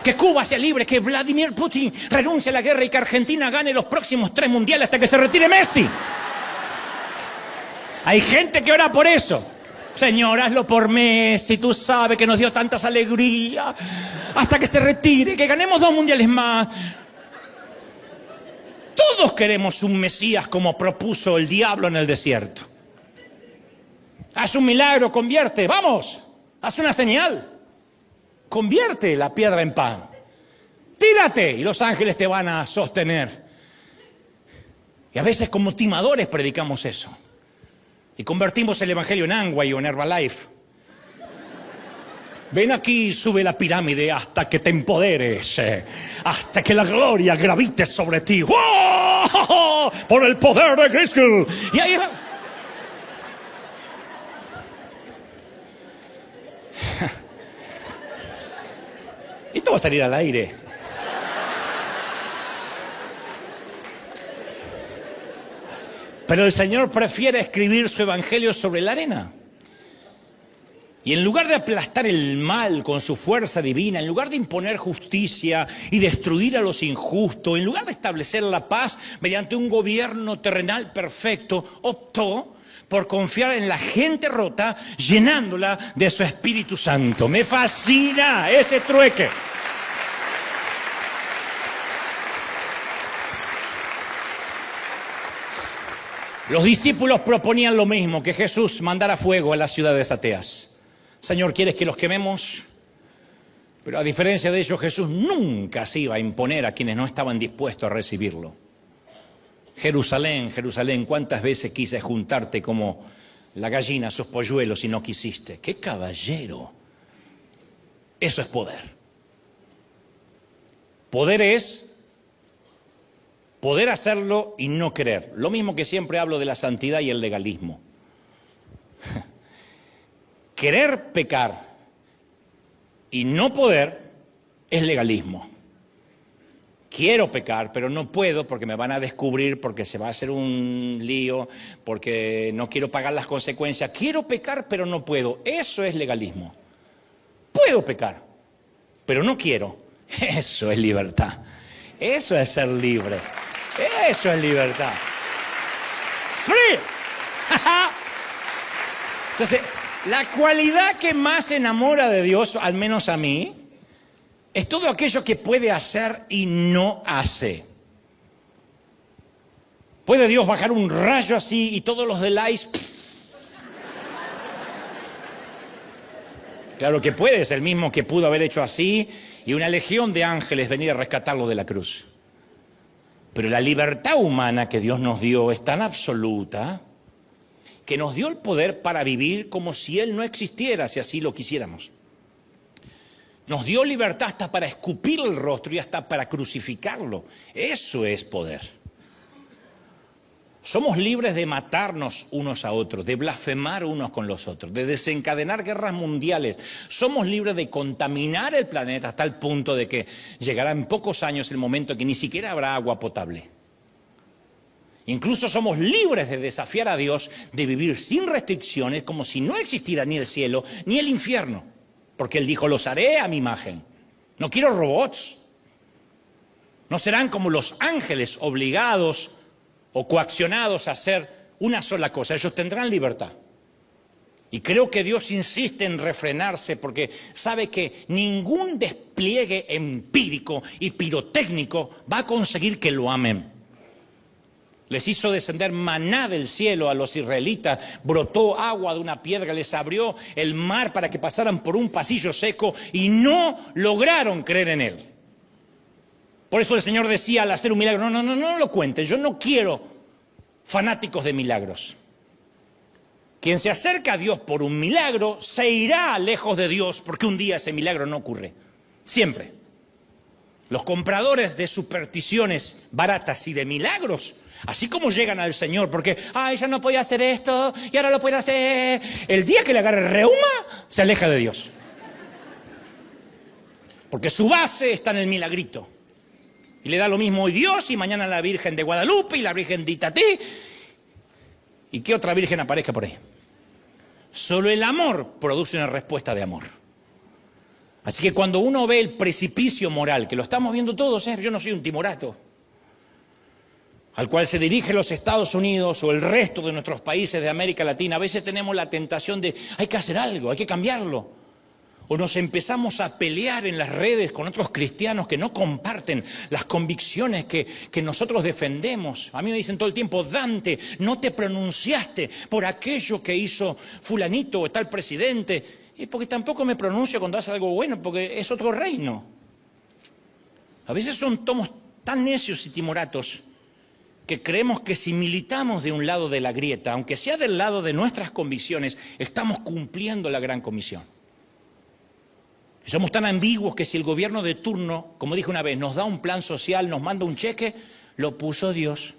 Que Cuba sea libre, que Vladimir Putin renuncie a la guerra y que Argentina gane los próximos 3 mundiales hasta que se retire Messi. Hay gente que ora por eso. Señor, hazlo por Messi, tú sabes que nos dio tantas alegrías. Hasta que se retire, que ganemos 2 mundiales más. Todos queremos un Mesías como propuso el diablo en el desierto. Haz un milagro, convierte, vamos, haz una señal. Convierte la piedra en pan. Tírate y los ángeles te van a sostener. Y a veces como timadores predicamos eso. Y convertimos el evangelio en Angway o en Herbalife. Ven aquí y sube la pirámide hasta que te empoderes. Hasta que la gloria gravite sobre ti. ¡Oh! Por el poder de Grayskull. Y ahí va. Esto va a salir al aire. Pero el Señor prefiere escribir su evangelio sobre la arena. Y en lugar de aplastar el mal con su fuerza divina, en lugar de imponer justicia y destruir a los injustos, en lugar de establecer la paz mediante un gobierno terrenal perfecto, optó por confiar en la gente rota, llenándola de su Espíritu Santo. Me fascina ese trueque. Los discípulos proponían lo mismo, que Jesús mandara fuego a las ciudades ateas. Señor, ¿quieres que los quememos? Pero a diferencia de ellos, Jesús nunca se iba a imponer a quienes no estaban dispuestos a recibirlo. Jerusalén, Jerusalén, ¿cuántas veces quise juntarte como la gallina a sus polluelos y no quisiste? ¡Qué caballero! Eso es poder. Poder es poder hacerlo y no querer. Lo mismo que siempre hablo de la santidad y el legalismo. Querer pecar y no poder es legalismo. Quiero pecar, pero no puedo porque me van a descubrir, porque se va a hacer un lío, porque no quiero pagar las consecuencias. Quiero pecar, pero no puedo. Eso es legalismo. Puedo pecar, pero no quiero. Eso es libertad. Eso es ser libre. Eso es libertad. ¡Free! Entonces, la cualidad que más enamora de Dios, al menos a mí, es todo aquello que puede hacer y no hace. ¿Puede Dios bajar un rayo así y todos los del ice? Claro que puede, es el mismo que pudo haber hecho así y una legión de ángeles venir a rescatarlo de la cruz. Pero la libertad humana que Dios nos dio es tan absoluta que nos dio el poder para vivir como si Él no existiera, si así lo quisiéramos. Nos dio libertad hasta para escupir el rostro y hasta para crucificarlo. Eso es poder. Somos libres de matarnos unos a otros, de blasfemar unos con los otros, de desencadenar guerras mundiales. Somos libres de contaminar el planeta hasta el punto de que llegará en pocos años el momento en que ni siquiera habrá agua potable. Incluso somos libres de desafiar a Dios, de vivir sin restricciones, como si no existiera ni el cielo ni el infierno. Porque Él dijo, los haré a mi imagen. No quiero robots. No serán como los ángeles obligados o coaccionados a hacer una sola cosa. Ellos tendrán libertad. Y creo que Dios insiste en refrenarse porque sabe que ningún despliegue empírico y pirotécnico va a conseguir que lo amen. Les hizo descender maná del cielo a los israelitas, brotó agua de una piedra, les abrió el mar para que pasaran por un pasillo seco y no lograron creer en Él. Por eso el Señor decía al hacer un milagro, no lo cuentes, yo no quiero fanáticos de milagros. Quien se acerca a Dios por un milagro se irá lejos de Dios porque un día ese milagro no ocurre. Siempre. Los compradores de supersticiones baratas y de milagros, así como llegan al Señor porque, ella no podía hacer esto y ahora lo puede hacer. El día que le agarre reuma, se aleja de Dios. Porque su base está en el milagrito. Y le da lo mismo hoy Dios y mañana la Virgen de Guadalupe y la Virgen de Itatí. ¿Y qué otra virgen aparezca por ahí? Solo el amor produce una respuesta de amor. Así que cuando uno ve el precipicio moral, que lo estamos viendo todos, yo no soy un timorato, al cual se dirigen los Estados Unidos o el resto de nuestros países de América Latina, a veces tenemos la tentación de hay que hacer algo, hay que cambiarlo. O nos empezamos a pelear en las redes con otros cristianos que no comparten las convicciones que nosotros defendemos. A mí me dicen todo el tiempo, Dante, no te pronunciaste por aquello que hizo fulanito o tal presidente. Y porque tampoco me pronuncio cuando hace algo bueno, porque es otro reino. A veces somos tan necios y timoratos que creemos que si militamos de un lado de la grieta, aunque sea del lado de nuestras convicciones, estamos cumpliendo la gran comisión. Y somos tan ambiguos que si el gobierno de turno, como dije una vez, nos da un plan social, nos manda un cheque, lo puso Dios.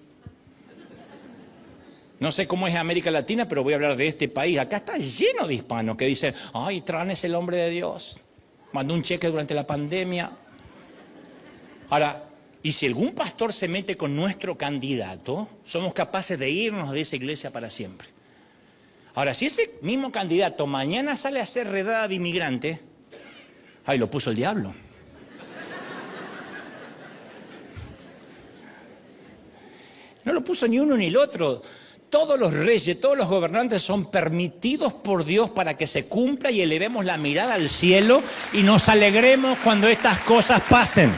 No sé cómo es América Latina, pero voy a hablar de este país. Acá está lleno de hispanos que dicen, ay, Trump es el hombre de Dios. Mandó un cheque durante la pandemia. Ahora, y si algún pastor se mete con nuestro candidato, somos capaces de irnos de esa iglesia para siempre. Ahora, si ese mismo candidato mañana sale a hacer redada de inmigrante, ay, lo puso el diablo. No lo puso ni uno ni el otro. Todos los reyes, todos los gobernantes son permitidos por Dios para que se cumpla y elevemos la mirada al cielo y nos alegremos cuando estas cosas pasen.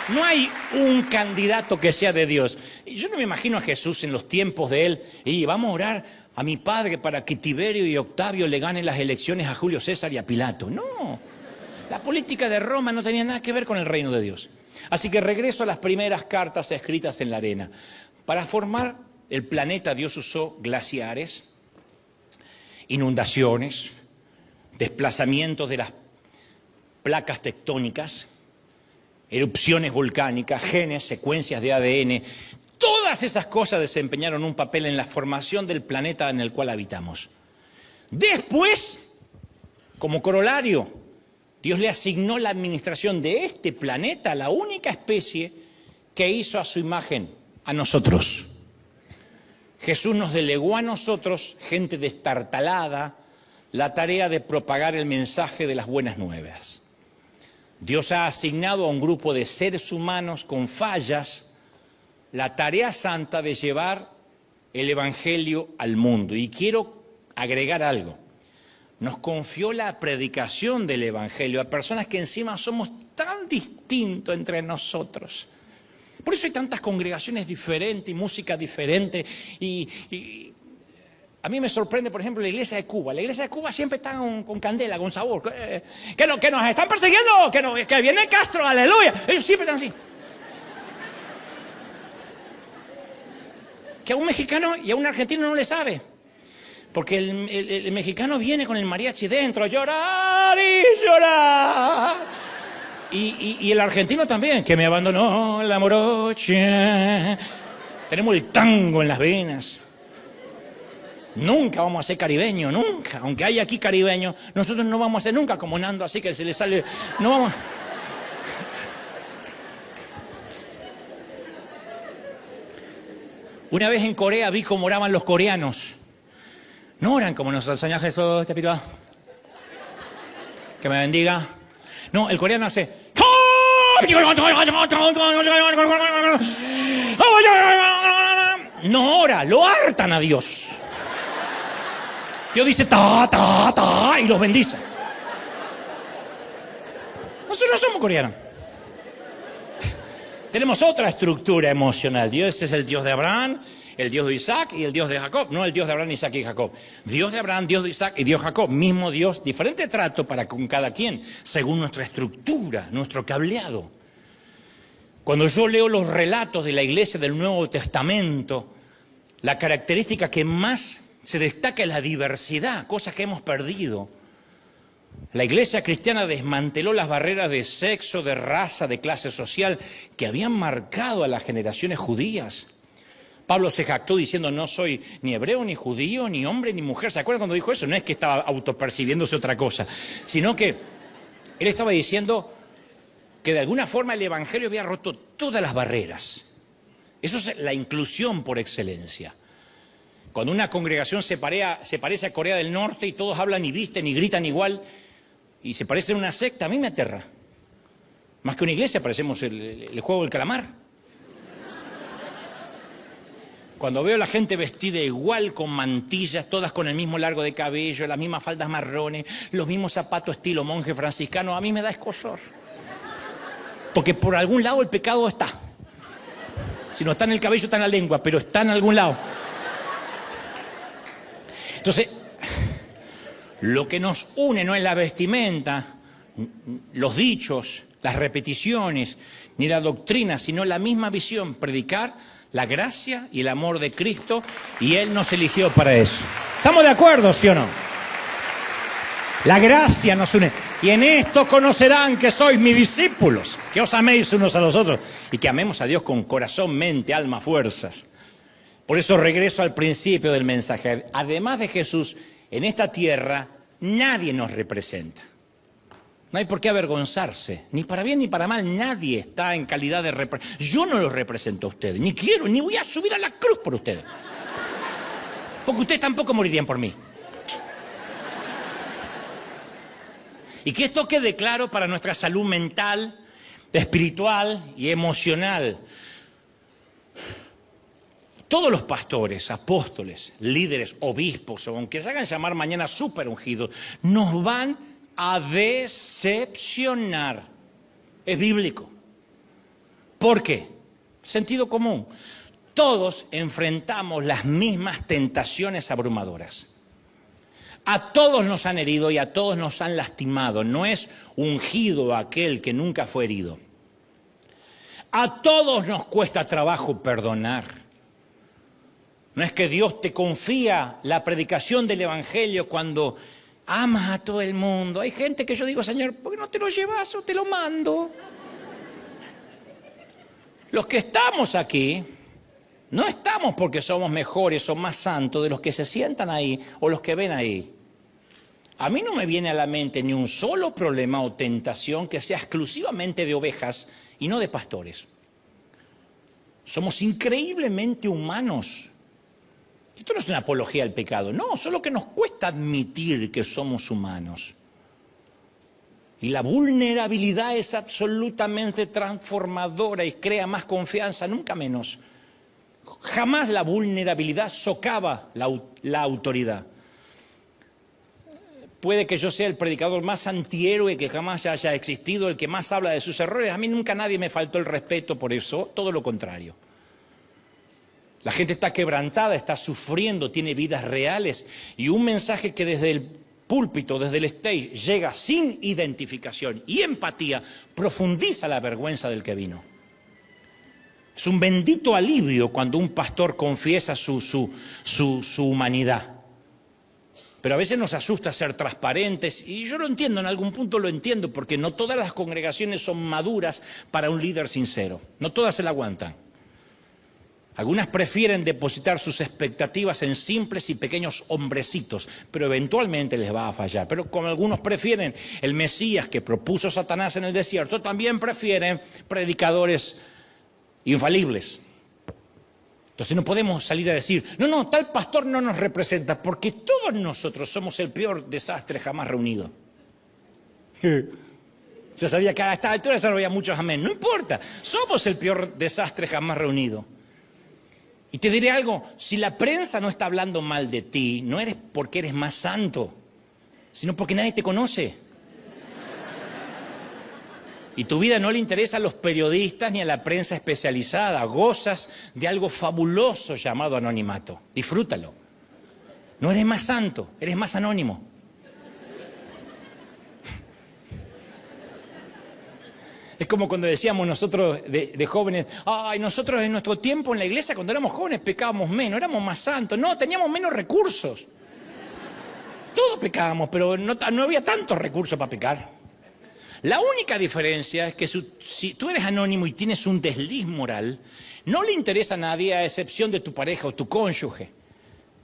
No hay un candidato que sea de Dios. Yo no me imagino a Jesús en los tiempos de él y vamos a orar a mi padre para que Tiberio y Octavio le ganen las elecciones a Julio César y a Pilato. No, la política de Roma no tenía nada que ver con el reino de Dios. Así que regreso a las primeras cartas escritas en la arena. Para formar el planeta Dios usó glaciares, inundaciones, desplazamientos de las placas tectónicas, erupciones volcánicas, genes, secuencias de ADN. Todas esas cosas desempeñaron un papel en la formación del planeta en el cual habitamos. Después, como corolario, Dios le asignó la administración de este planeta a la única especie que hizo a su imagen, a nosotros. Jesús nos delegó a nosotros, gente destartalada, la tarea de propagar el mensaje de las buenas nuevas. Dios ha asignado a un grupo de seres humanos con fallas la tarea santa de llevar el Evangelio al mundo. Y quiero agregar algo. Nos confió la predicación del Evangelio a personas que encima somos tan distintos entre nosotros. Por eso hay tantas congregaciones diferentes y música diferente. Y a mí me sorprende, por ejemplo, la iglesia de Cuba. La iglesia de Cuba siempre está con candela, con sabor. Que nos están persiguiendo, que viene Castro, aleluya. Ellos siempre están así. Que a un mexicano y a un argentino no le sabe. Porque el mexicano viene con el mariachi dentro, a llorar y llorar. Y el argentino también, que me abandonó la morocha. Tenemos el tango en las venas. Nunca vamos a ser caribeños, nunca. Aunque hay aquí caribeños, nosotros no vamos a ser nunca como Nando, así que se le sale... No vamos... Una vez en Corea vi cómo oraban los coreanos. No oran como nosotros, Señor Jesús, te pido que me bendiga. No, el coreano hace... No ora, lo hartan a Dios. Dios dice ta, ta, ta y los bendice. Nosotros no somos coreanos. Tenemos otra estructura emocional. Dios es el Dios de Abraham, el Dios de Isaac y el Dios de Jacob. No el Dios de Abraham, Isaac y Jacob. Dios de Abraham, Dios de Isaac y Dios de Jacob. Mismo Dios, diferente trato para con cada quien, según nuestra estructura, nuestro cableado. Cuando yo leo los relatos de la iglesia del Nuevo Testamento, la característica que más se destaca es la diversidad, cosas que hemos perdido. La iglesia cristiana desmanteló las barreras de sexo, de raza, de clase social que habían marcado a las generaciones judías. Pablo se jactó diciendo: no soy ni hebreo, ni judío, ni hombre, ni mujer. ¿Se acuerdan cuando dijo eso? No es que estaba autopercibiéndose otra cosa, sino que él estaba diciendo que de alguna forma el evangelio había roto todas las barreras. Eso es la inclusión por excelencia. Cuando una congregación se parece a Corea del Norte y todos hablan y visten y gritan igual y se parece a una secta, a mí me aterra. Más que una iglesia parecemos el juego del calamar. Cuando veo a la gente vestida igual, con mantillas, todas con el mismo largo de cabello, las mismas faldas marrones, los mismos zapatos estilo monje franciscano, a mí me da escozor. Porque por algún lado el pecado está. Si no está en el cabello, está en la lengua, pero está en algún lado. Entonces, lo que nos une no es la vestimenta, los dichos, las repeticiones, ni la doctrina, sino la misma visión, predicar la gracia y el amor de Cristo, y Él nos eligió para eso. ¿Estamos de acuerdo, sí o no? La gracia nos une. Y en esto conocerán que sois mis discípulos, que os améis unos a los otros y que amemos a Dios con corazón, mente, alma, fuerzas. Por eso regreso al principio del mensaje. Además de Jesús, en esta tierra nadie nos representa. No hay por qué avergonzarse, ni para bien ni para mal. Nadie está en calidad de representante. Yo no los represento a ustedes, ni quiero, ni voy a subir a la cruz por ustedes. Porque ustedes tampoco morirían por mí. Y que esto quede claro para nuestra salud mental, espiritual y emocional. Todos los pastores, apóstoles, líderes, obispos, o aunque se hagan llamar mañana súper ungidos, nos van a decepcionar. Es bíblico. ¿Por qué? Sentido común. Todos enfrentamos las mismas tentaciones abrumadoras. A todos nos han herido y a todos nos han lastimado. No es ungido aquel que nunca fue herido. A todos nos cuesta trabajo perdonar. No es que Dios te confía la predicación del Evangelio cuando amas a todo el mundo. Hay gente que yo digo: Señor, ¿por qué no te lo llevas o te lo mando? Los que estamos aquí, no estamos porque somos mejores o más santos de los que se sientan ahí o los que ven ahí. A mí no me viene a la mente ni un solo problema o tentación que sea exclusivamente de ovejas y no de pastores. Somos increíblemente humanos. Esto no es una apología al pecado, no, solo que nos cuesta admitir que somos humanos. Y la vulnerabilidad es absolutamente transformadora y crea más confianza, nunca menos. Jamás la vulnerabilidad socava la autoridad. Puede que yo sea el predicador más antihéroe que jamás haya existido, el que más habla de sus errores. A mí nunca nadie me faltó el respeto por eso, todo lo contrario. La gente está quebrantada, está sufriendo, tiene vidas reales y un mensaje que desde el púlpito, desde el stage, llega sin identificación y empatía, profundiza la vergüenza del que vino. Es un bendito alivio cuando un pastor confiesa su humanidad. Pero a veces nos asusta ser transparentes y yo lo entiendo, en algún punto lo entiendo, porque no todas las congregaciones son maduras para un líder sincero, no todas se la aguantan. Algunas prefieren depositar sus expectativas en simples y pequeños hombrecitos, pero eventualmente les va a fallar. Pero como algunos prefieren el Mesías que propuso Satanás en el desierto, también prefieren predicadores infalibles. Entonces no podemos salir a decir, no, tal pastor no nos representa, porque todos nosotros somos el peor desastre jamás reunido. Yo sabía que a esta altura ya no había muchos amén. No importa, somos el peor desastre jamás reunido. Y te diré algo, si la prensa no está hablando mal de ti, no eres porque eres más santo, sino porque nadie te conoce. Y tu vida no le interesa a los periodistas ni a la prensa especializada. Gozas de algo fabuloso llamado anonimato. Disfrútalo. No eres más santo, eres más anónimo. Es como cuando decíamos nosotros de jóvenes, nosotros en nuestro tiempo en la iglesia, cuando éramos jóvenes, pecábamos menos, éramos más santos. No, teníamos menos recursos. Todos pecábamos, pero no había tantos recursos para pecar. La única diferencia es que si tú eres anónimo y tienes un desliz moral, no le interesa a nadie a excepción de tu pareja o tu cónyuge.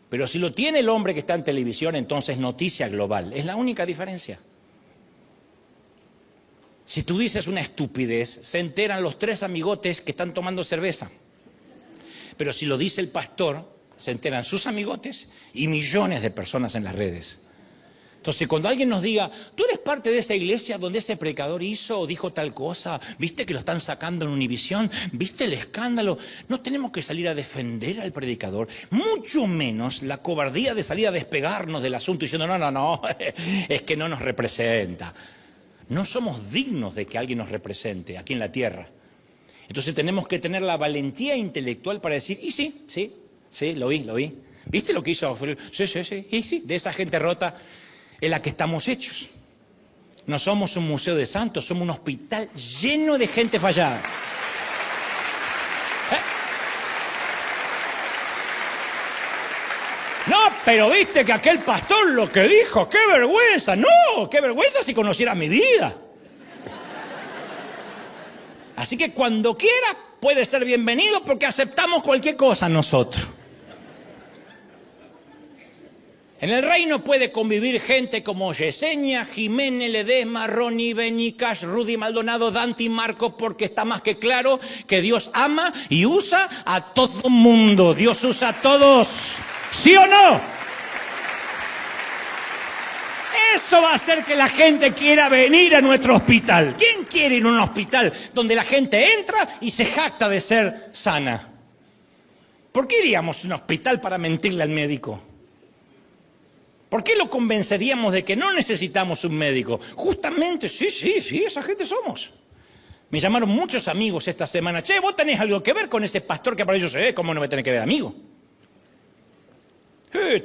Pero si lo tiene el hombre que está en televisión, entonces noticia global. Es la única diferencia. Si tú dices una estupidez, se enteran los 3 amigotes que están tomando cerveza. Pero si lo dice el pastor, se enteran sus amigotes y millones de personas en las redes. Entonces, cuando alguien nos diga, tú eres parte de esa iglesia donde ese predicador hizo o dijo tal cosa, viste que lo están sacando en Univisión, viste el escándalo, no tenemos que salir a defender al predicador, mucho menos la cobardía de salir a despegarnos del asunto diciendo, no, es que no nos representa. No somos dignos de que alguien nos represente aquí en la tierra. Entonces tenemos que tener la valentía intelectual para decir, y sí, lo vi. ¿Viste lo que hizo? Sí, y sí, de esa gente rota es la que estamos hechos. No somos un museo de santos, somos un hospital lleno de gente fallada. No, pero viste que aquel pastor lo que dijo, ¡qué vergüenza! No, qué vergüenza si conociera mi vida. Así que cuando quiera puede ser bienvenido porque aceptamos cualquier cosa nosotros. En el reino puede convivir gente como Yesenia, Jiménez, Ledesma, Ronnie, Benny, Cash, Rudy Maldonado, Dante y Marco, porque está más que claro que Dios ama y usa a todo mundo. Dios usa a todos. ¿Sí o no? Eso va a hacer que la gente quiera venir a nuestro hospital. ¿Quién quiere ir a un hospital donde la gente entra y se jacta de ser sana? ¿Por qué iríamos a un hospital para mentirle al médico? ¿Por qué lo convenceríamos de que no necesitamos un médico? Justamente, sí, esa gente somos. Me llamaron muchos amigos esta semana. Che, ¿vos tenés algo que ver con ese pastor que apareció? ¿Cómo no me tenés que ver, amigo?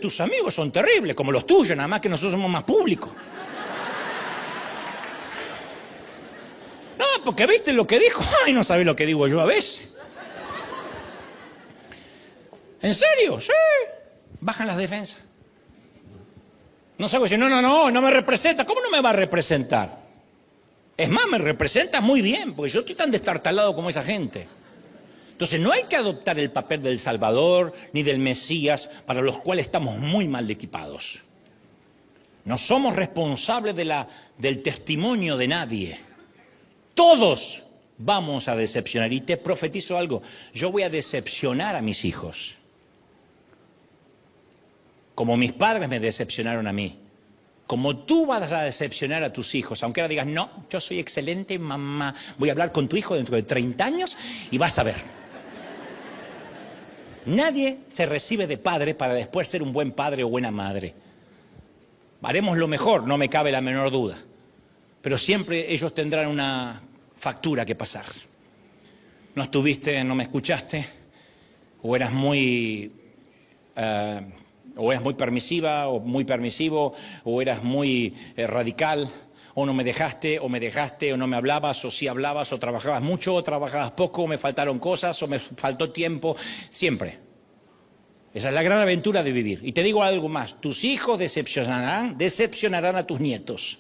Tus amigos son terribles, como los tuyos, nada más que nosotros somos más públicos. No, porque viste lo que dijo. Ay, no sabés lo que digo yo a veces. ¿En serio? Sí. Bajan las defensas. No salgo y digo, no me representa. ¿Cómo no me va a representar? Es más, me representa muy bien, porque yo estoy tan destartalado como esa gente. Entonces no hay que adoptar el papel del Salvador ni del Mesías, para los cuales estamos muy mal equipados. No somos responsables del testimonio de nadie. Todos vamos a decepcionar. Y te profetizo algo, yo voy a decepcionar a mis hijos. Como mis padres me decepcionaron a mí. Como tú vas a decepcionar a tus hijos, aunque ahora digas, no, yo soy excelente mamá. Voy a hablar con tu hijo dentro de 30 años y vas a ver. Nadie se recibe de padre para después ser un buen padre o buena madre. Haremos lo mejor, no me cabe la menor duda. Pero siempre ellos tendrán una factura que pasar. No estuviste, no me escuchaste, o eras muy permisiva o muy permisivo, o eras muy radical, o no me dejaste, o no me hablabas, o sí hablabas, o trabajabas mucho, o trabajabas poco, o me faltaron cosas, o me faltó tiempo, siempre. Esa es la gran aventura de vivir. Y te digo algo más, tus hijos decepcionarán a tus nietos.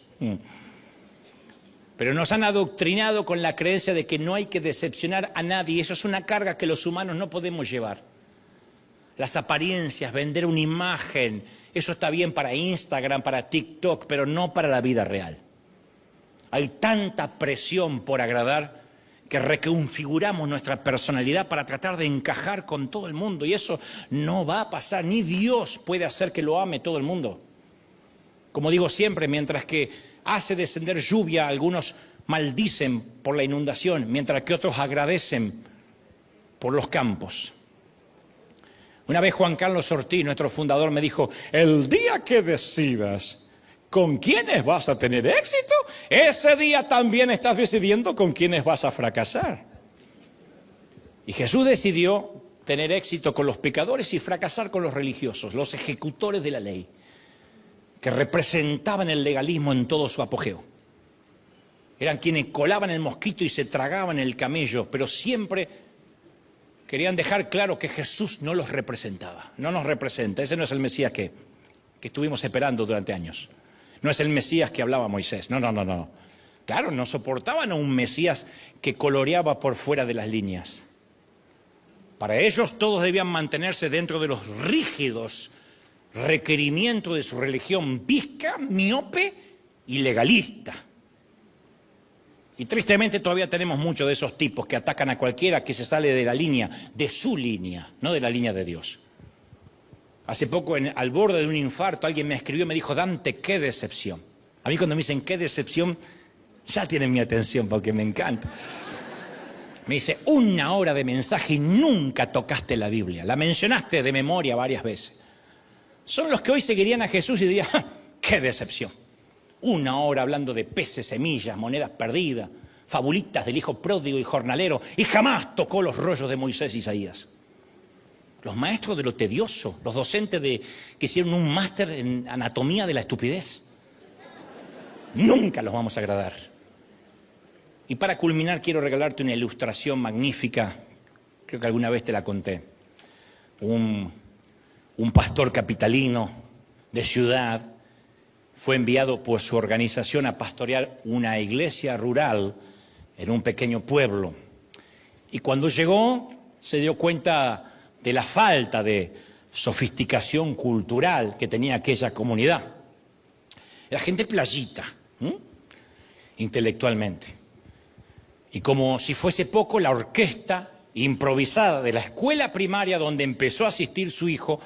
Pero nos han adoctrinado con la creencia de que no hay que decepcionar a nadie. Eso es una carga que los humanos no podemos llevar. Las apariencias, vender una imagen, eso está bien para Instagram, para TikTok, pero no para la vida real. Hay tanta presión por agradar que reconfiguramos nuestra personalidad para tratar de encajar con todo el mundo. Y eso no va a pasar, ni Dios puede hacer que lo ame todo el mundo. Como digo siempre, mientras que hace descender lluvia, algunos maldicen por la inundación, mientras que otros agradecen por los campos. Una vez Juan Carlos Ortiz, nuestro fundador, me dijo: el día que decidas con quiénes vas a tener éxito, ese día también estás decidiendo con quiénes vas a fracasar. Y Jesús decidió tener éxito con los pecadores y fracasar con los religiosos, los ejecutores de la ley, que representaban el legalismo en todo su apogeo. Eran quienes colaban el mosquito y se tragaban el camello, pero siempre querían dejar claro que Jesús no los representaba, no nos representa. Ese no es el Mesías que estuvimos esperando durante años. No es el Mesías que hablaba Moisés, no. Claro, no soportaban a un Mesías que coloreaba por fuera de las líneas. Para ellos todos debían mantenerse dentro de los rígidos requerimientos de su religión visca, miope y legalista. Y tristemente todavía tenemos muchos de esos tipos que atacan a cualquiera que se sale de la línea, de su línea, no de la línea de Dios. Hace poco, al borde de un infarto, alguien me escribió y me dijo: Dante, qué decepción. A mí cuando me dicen qué decepción, ya tienen mi atención porque me encanta. Me dice: 1 hora de mensaje y nunca tocaste la Biblia. La mencionaste de memoria varias veces. Son los que hoy seguirían a Jesús y dirían: qué decepción. 1 hora hablando de peces, semillas, monedas perdidas, fabulitas del hijo pródigo y jornalero, y jamás tocó los rollos de Moisés y Isaías. Los maestros de lo tedioso, los docentes que hicieron un máster en anatomía de la estupidez. Nunca los vamos a agradar. Y para culminar quiero regalarte una ilustración magnífica, creo que alguna vez te la conté. Un pastor capitalino de ciudad fue enviado por su organización a pastorear una iglesia rural en un pequeño pueblo. Y cuando llegó se dio cuenta de la falta de sofisticación cultural que tenía aquella comunidad. Era gente playita, intelectualmente. Y como si fuese poco, la orquesta improvisada de la escuela primaria donde empezó a asistir su hijo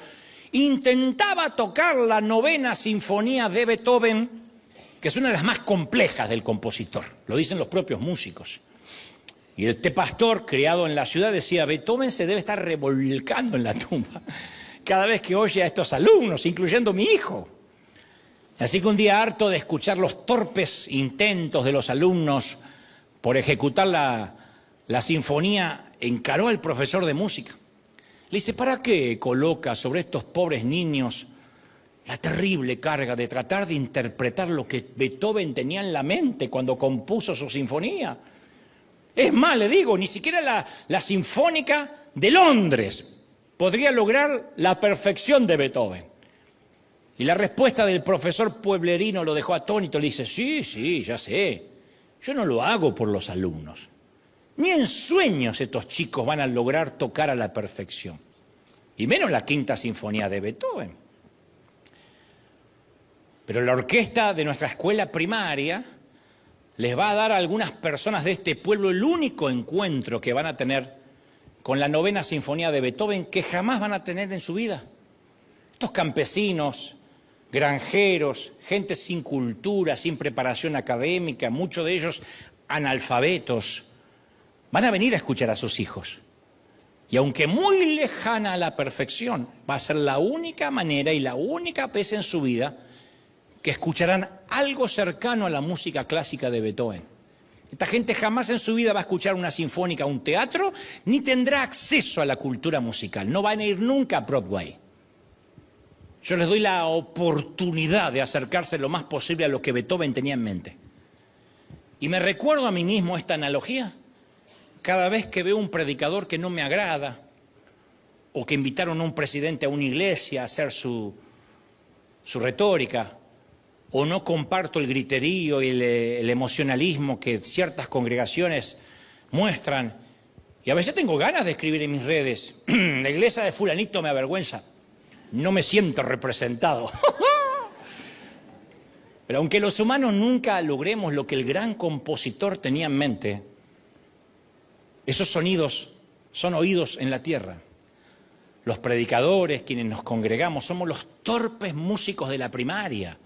intentaba tocar la 9ª sinfonía de Beethoven, que es una de las más complejas del compositor, lo dicen los propios músicos. Y este pastor, criado en la ciudad, decía: Beethoven se debe estar revolcando en la tumba cada vez que oye a estos alumnos, incluyendo mi hijo. Así que un día, harto de escuchar los torpes intentos de los alumnos por ejecutar la sinfonía, encaró al profesor de música. Le dice: ¿para qué coloca sobre estos pobres niños la terrible carga de tratar de interpretar lo que Beethoven tenía en la mente cuando compuso su sinfonía? Es más, le digo, ni siquiera la Sinfónica de Londres podría lograr la perfección de Beethoven. Y la respuesta del profesor pueblerino lo dejó atónito. Le dice: sí, ya sé, yo no lo hago por los alumnos. Ni en sueños estos chicos van a lograr tocar a la perfección. Y menos la 5ª Sinfonía de Beethoven. Pero la orquesta de nuestra escuela primaria les va a dar a algunas personas de este pueblo el único encuentro que van a tener con la 9ª Sinfonía de Beethoven que jamás van a tener en su vida. Estos campesinos, granjeros, gente sin cultura, sin preparación académica, muchos de ellos analfabetos, van a venir a escuchar a sus hijos. Y aunque muy lejana a la perfección, va a ser la única manera y la única vez en su vida que escucharán algo cercano a la música clásica de Beethoven. Esta gente jamás en su vida va a escuchar una sinfónica, un teatro, ni tendrá acceso a la cultura musical. No van a ir nunca a Broadway. Yo les doy la oportunidad de acercarse lo más posible a lo que Beethoven tenía en mente. Y me recuerdo a mí mismo esta analogía cada vez que veo un predicador que no me agrada, o que invitaron a un presidente a una iglesia a hacer su retórica, o no comparto el griterío y el emocionalismo que ciertas congregaciones muestran. Y a veces tengo ganas de escribir en mis redes: la iglesia de fulanito me avergüenza, no me siento representado. Pero aunque los humanos nunca logremos lo que el gran compositor tenía en mente, Esos sonidos son oídos en la tierra. Los predicadores, quienes nos congregamos, somos los torpes músicos de la primaria.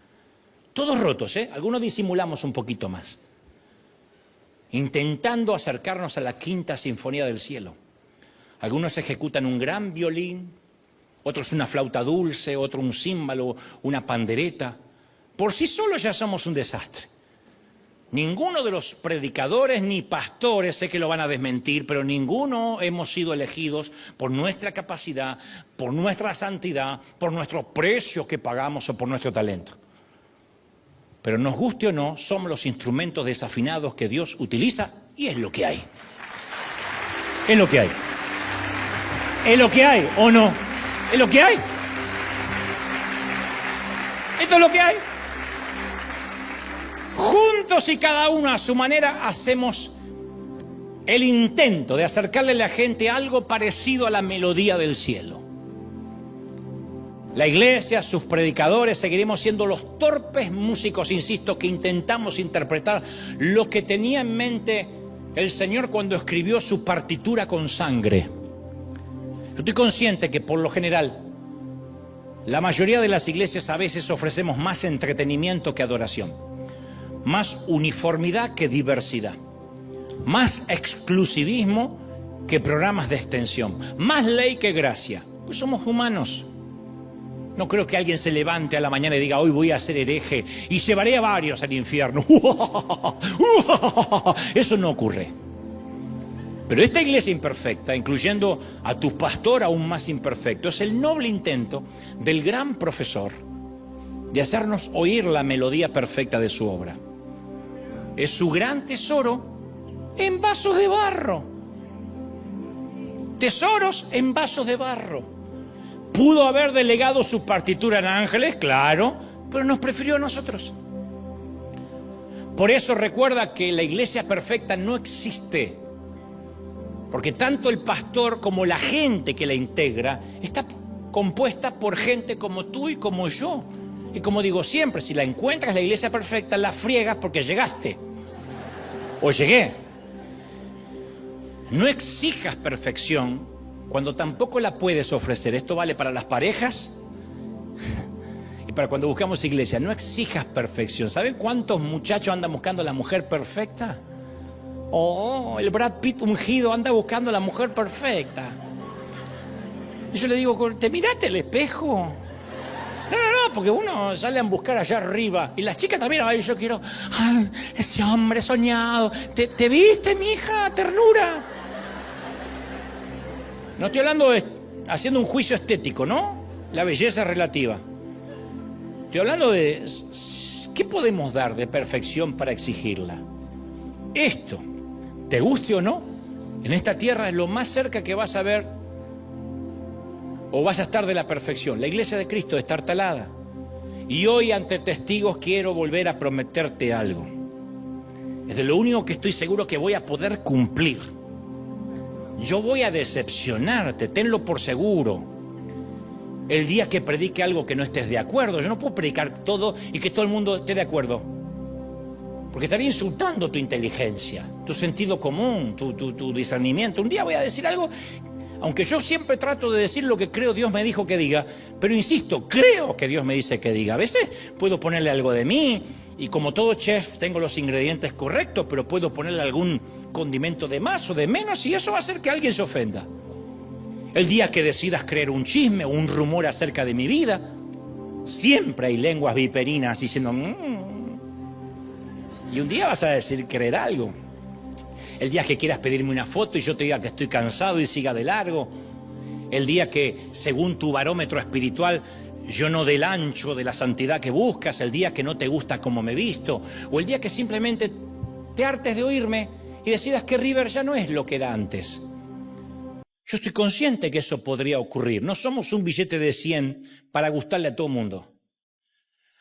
Todos rotos, ¿eh? Algunos disimulamos un poquito más. Intentando acercarnos a la quinta sinfonía del cielo. Algunos ejecutan un gran violín, otros una flauta dulce, otro un címbalo, una pandereta. Por sí solos ya somos un desastre. Ninguno de los predicadores ni pastores, sé que lo van a desmentir, pero ninguno hemos sido elegidos por nuestra capacidad, por nuestra santidad, por nuestro precio que pagamos o por nuestro talento. Pero nos guste o no, somos los instrumentos desafinados que Dios utiliza y es lo que hay. Es lo que hay. Es lo que hay, ¿o no? Es lo que hay. Esto es lo que hay. Juntos y cada uno a su manera hacemos el intento de acercarle a la gente algo parecido a la melodía del cielo. La iglesia, sus predicadores, seguiremos siendo los torpes músicos, insisto, que intentamos interpretar lo que tenía en mente el Señor cuando escribió su partitura con sangre. Yo estoy consciente que por lo general la mayoría de las iglesias a veces ofrecemos más entretenimiento que adoración, más uniformidad que diversidad, más exclusivismo que programas de extensión, más ley que gracia. Pues somos humanos. No creo que alguien se levante a la mañana y diga, hoy voy a ser hereje y llevaré a varios al infierno. Eso no ocurre. Pero esta iglesia imperfecta, incluyendo a tu pastor aún más imperfecto, es el noble intento del gran profesor de hacernos oír la melodía perfecta de su obra. Es su gran tesoro en vasos de barro. Tesoros en vasos de barro. ¿Pudo haber delegado su partitura en ángeles? Claro, pero nos prefirió a nosotros. Por eso recuerda que la iglesia perfecta no existe. Porque tanto el pastor como la gente que la integra está compuesta por gente como tú y como yo. Y como digo siempre, si la encuentras la iglesia perfecta, la friegas porque llegaste. O llegué. No exijas perfección cuando tampoco la puedes ofrecer. Esto vale para las parejas y para cuando buscamos iglesia. No exijas perfección. ¿Saben cuántos muchachos andan buscando la mujer perfecta? Oh, el Brad Pitt ungido anda buscando la mujer perfecta. Y yo le digo, ¿te miraste el espejo? No, porque uno sale a buscar allá arriba. Y las chicas también, ay, yo quiero, ay, ese hombre soñado. ¿Te viste, mija? Ternura. No estoy hablando de haciendo un juicio estético, ¿no? La belleza es relativa. Estoy hablando de ¿qué podemos dar de perfección para exigirla? Esto, te guste o no, en esta tierra es lo más cerca que vas a ver o vas a estar de la perfección. La iglesia de Cristo está talada. Y hoy ante testigos quiero volver a prometerte algo. Es de lo único que estoy seguro que voy a poder cumplir. Yo voy a decepcionarte, tenlo por seguro. El día que predique algo que no estés de acuerdo, yo no puedo predicar todo y que todo el mundo esté de acuerdo. Porque estaría insultando tu inteligencia, tu sentido común, tu discernimiento. Un día voy a decir algo, aunque yo siempre trato de decir lo que creo Dios me dijo que diga, pero insisto, creo que Dios me dice que diga. A veces puedo ponerle algo de mí y como todo chef tengo los ingredientes correctos, pero puedo ponerle algún condimento de más o de menos y eso va a hacer que alguien se ofenda. El día que decidas creer un chisme o un rumor acerca de mi vida, siempre hay lenguas viperinas diciendo y un día vas a decir creer algo. El día que quieras pedirme una foto y yo te diga que estoy cansado y siga de largo. El día que, según tu barómetro espiritual, yo no dé el ancho de la santidad que buscas. El día que no te gusta cómo me he visto. O el día que simplemente te hartes de oírme y decidas que River ya no es lo que era antes. Yo estoy consciente que eso podría ocurrir. No somos un billete de 100 para gustarle a todo el mundo.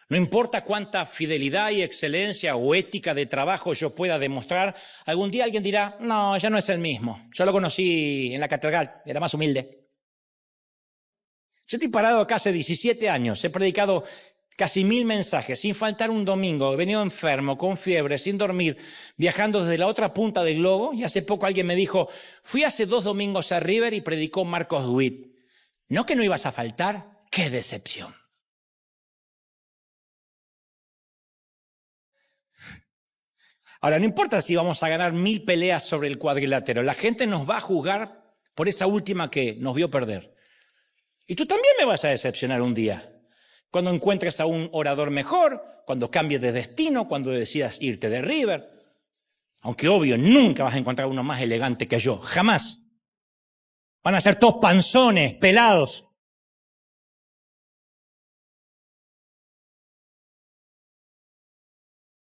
No importa cuánta fidelidad y excelencia o ética de trabajo yo pueda demostrar, algún día alguien dirá, no, ya no es el mismo. Yo lo conocí en la catedral, era más humilde. Yo estoy parado acá hace 17 años, he predicado casi 1000 mensajes, sin faltar un domingo, he venido enfermo, con fiebre, sin dormir, viajando desde la otra punta del globo, y hace poco alguien me dijo, fui hace 2 domingos a River y predicó Marcos Witt. ¿No que no ibas a faltar? ¡Qué decepción! Ahora, no importa si vamos a ganar 1000 peleas sobre el cuadrilátero, la gente nos va a juzgar por esa última que nos vio perder. Y tú también me vas a decepcionar un día. Cuando encuentres a un orador mejor, cuando cambies de destino, cuando decidas irte de River. Aunque obvio, nunca vas a encontrar uno más elegante que yo. Jamás. Van a ser todos panzones, pelados.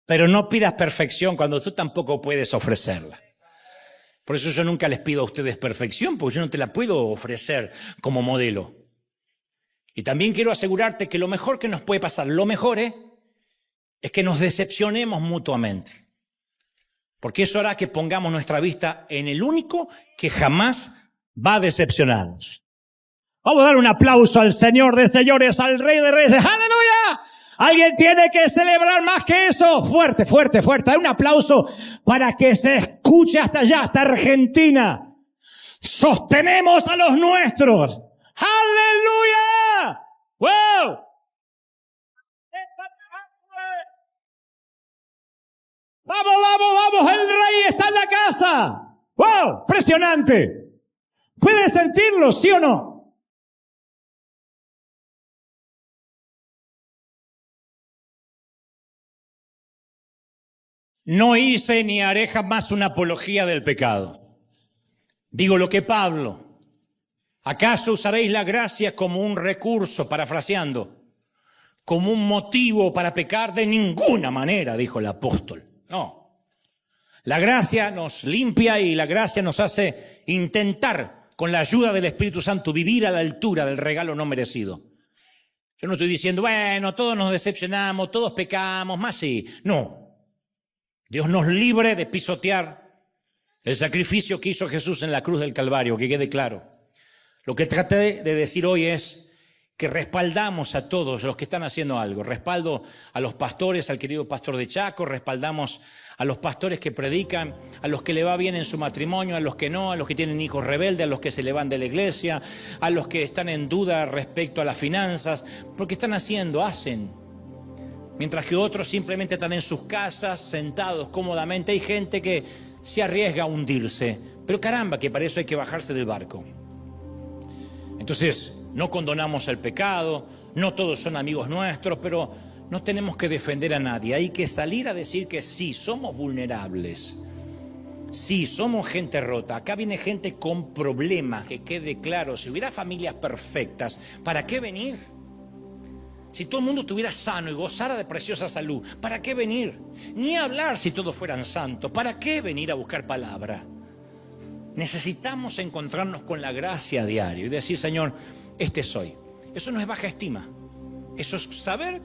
Pero no pidas perfección cuando tú tampoco puedes ofrecerla. Por eso yo nunca les pido a ustedes perfección, porque yo no te la puedo ofrecer como modelo. Y también quiero asegurarte que lo mejor que nos puede pasar, lo mejor es que nos decepcionemos mutuamente. Porque eso hará que pongamos nuestra vista en el único que jamás va a decepcionarnos. Vamos a dar un aplauso al Señor de señores, al Rey de Reyes. ¡Aleluya! Alguien tiene que celebrar más que eso. Fuerte, fuerte, fuerte. Hay un aplauso para que se escuche hasta allá, hasta Argentina. Sostenemos a los nuestros. ¡Aleluya! ¡Wow! ¡Vamos, vamos, vamos! ¡El Rey está en la casa! ¡Wow! ¡Impresionante! ¿Puedes sentirlo, sí o no? No hice ni haré jamás una apología del pecado. Digo lo que Pablo. ¿Acaso usaréis la gracia como un recurso, parafraseando, como un motivo para pecar? De ninguna manera, dijo el apóstol. No. La gracia nos limpia y la gracia nos hace intentar, con la ayuda del Espíritu Santo, vivir a la altura del regalo no merecido. Yo no estoy diciendo, bueno, todos nos decepcionamos, todos pecamos, más sí. No. Dios nos libre de pisotear el sacrificio que hizo Jesús en la cruz del Calvario, que quede claro. Lo que traté de decir hoy es que respaldamos a todos los que están haciendo algo. Respaldo a los pastores, al querido pastor de Chaco, respaldamos a los pastores que predican, a los que le va bien en su matrimonio, a los que no, a los que tienen hijos rebeldes, a los que se le van de la iglesia, a los que están en duda respecto a las finanzas, porque están haciendo, hacen. Mientras que otros simplemente están en sus casas, sentados cómodamente. Hay gente que se arriesga a hundirse. Pero caramba, que para eso hay que bajarse del barco. Entonces, no condonamos el pecado, no todos son amigos nuestros, pero no tenemos que defender a nadie. Hay que salir a decir que sí, somos vulnerables. Sí, somos gente rota. Acá viene gente con problemas, que quede claro. Si hubiera familias perfectas, ¿para qué venir? Si todo el mundo estuviera sano y gozara de preciosa salud, ¿para qué venir? Ni hablar si todos fueran santos. ¿Para qué venir a buscar palabra? Necesitamos encontrarnos con la gracia a diario y decir, Señor, este soy. Eso no es baja estima. Eso es saber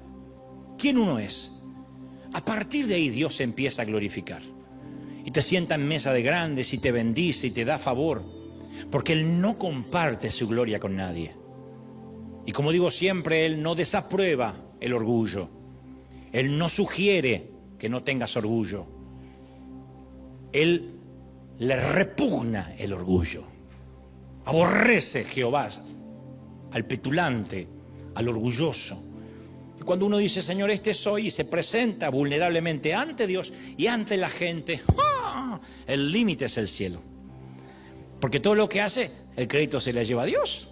quién uno es. A partir de ahí Dios se empieza a glorificar. Y te sienta en mesa de grandes y te bendice y te da favor. Porque Él no comparte su gloria con nadie. Y como digo siempre, Él no desaprueba el orgullo. Él no sugiere que no tengas orgullo. Él le repugna el orgullo. Aborrece Jehová al petulante, al orgulloso. Y cuando uno dice, Señor, este soy, y se presenta vulnerablemente ante Dios y ante la gente, ¡ah!, el límite es el cielo. Porque todo lo que hace, el crédito se le lleva a Dios.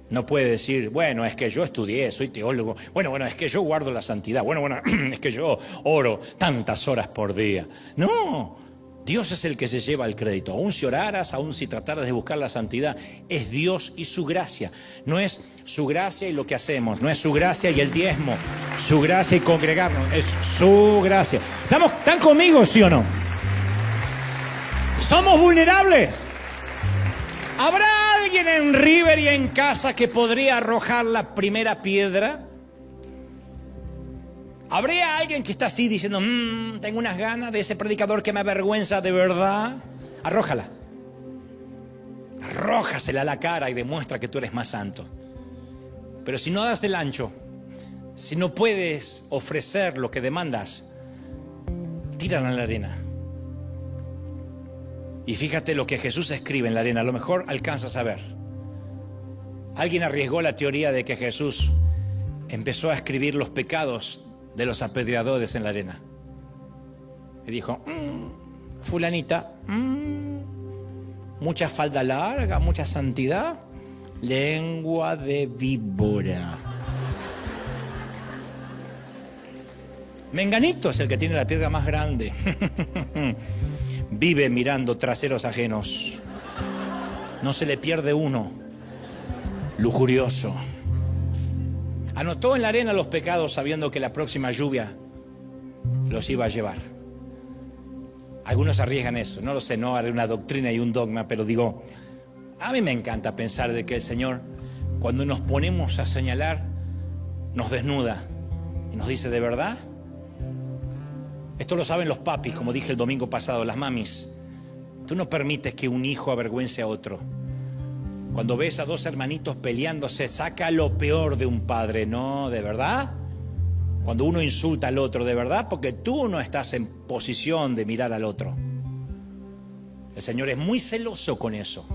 No puede decir, bueno, es que yo estudié, soy teólogo. Bueno, es que yo guardo la santidad. Bueno, es que yo oro tantas horas por día. No, Dios es el que se lleva el crédito. Aún si oraras, aún si trataras de buscar la santidad, es Dios y su gracia. No es su gracia y lo que hacemos, no es su gracia y el diezmo, su gracia y congregarnos, es su gracia. ¿Están conmigo, sí o no? Somos vulnerables. ¿Habrá alguien en River y en casa que podría arrojar la primera piedra? ¿Habría alguien que está así diciendo, tengo unas ganas de ese predicador que me avergüenza de verdad? Arrójala. Arrójasela a la cara y demuestra que tú eres más santo. Pero si no das el ancho, Si no puedes ofrecer lo que demandas, tírala en la arena. Y fíjate lo que Jesús escribe en la arena, a lo mejor alcanzas a ver. Alguien arriesgó la teoría de que Jesús empezó a escribir los pecados de los apedreadores en la arena. Y dijo, fulanita, mucha falda larga, mucha santidad, lengua de víbora. Menganito es el que tiene la piedra más grande. Vive mirando traseros ajenos. No se le pierde uno. Lujurioso. Anotó en la arena los pecados sabiendo que la próxima lluvia los iba a llevar. Algunos arriesgan eso. No lo sé, no haré una doctrina y un dogma, pero digo, a mí me encanta pensar de que el Señor, cuando nos ponemos a señalar, nos desnuda y nos dice, ¿de verdad? Esto lo saben los papis, como dije el domingo pasado, las mamis. Tú no permites que un hijo avergüence a otro. Cuando ves a dos hermanitos peleándose, saca lo peor de un padre, ¿no? ¿De verdad? Cuando uno insulta al otro, ¿de verdad? Porque tú no estás en posición de mirar al otro. El Señor es muy celoso con eso.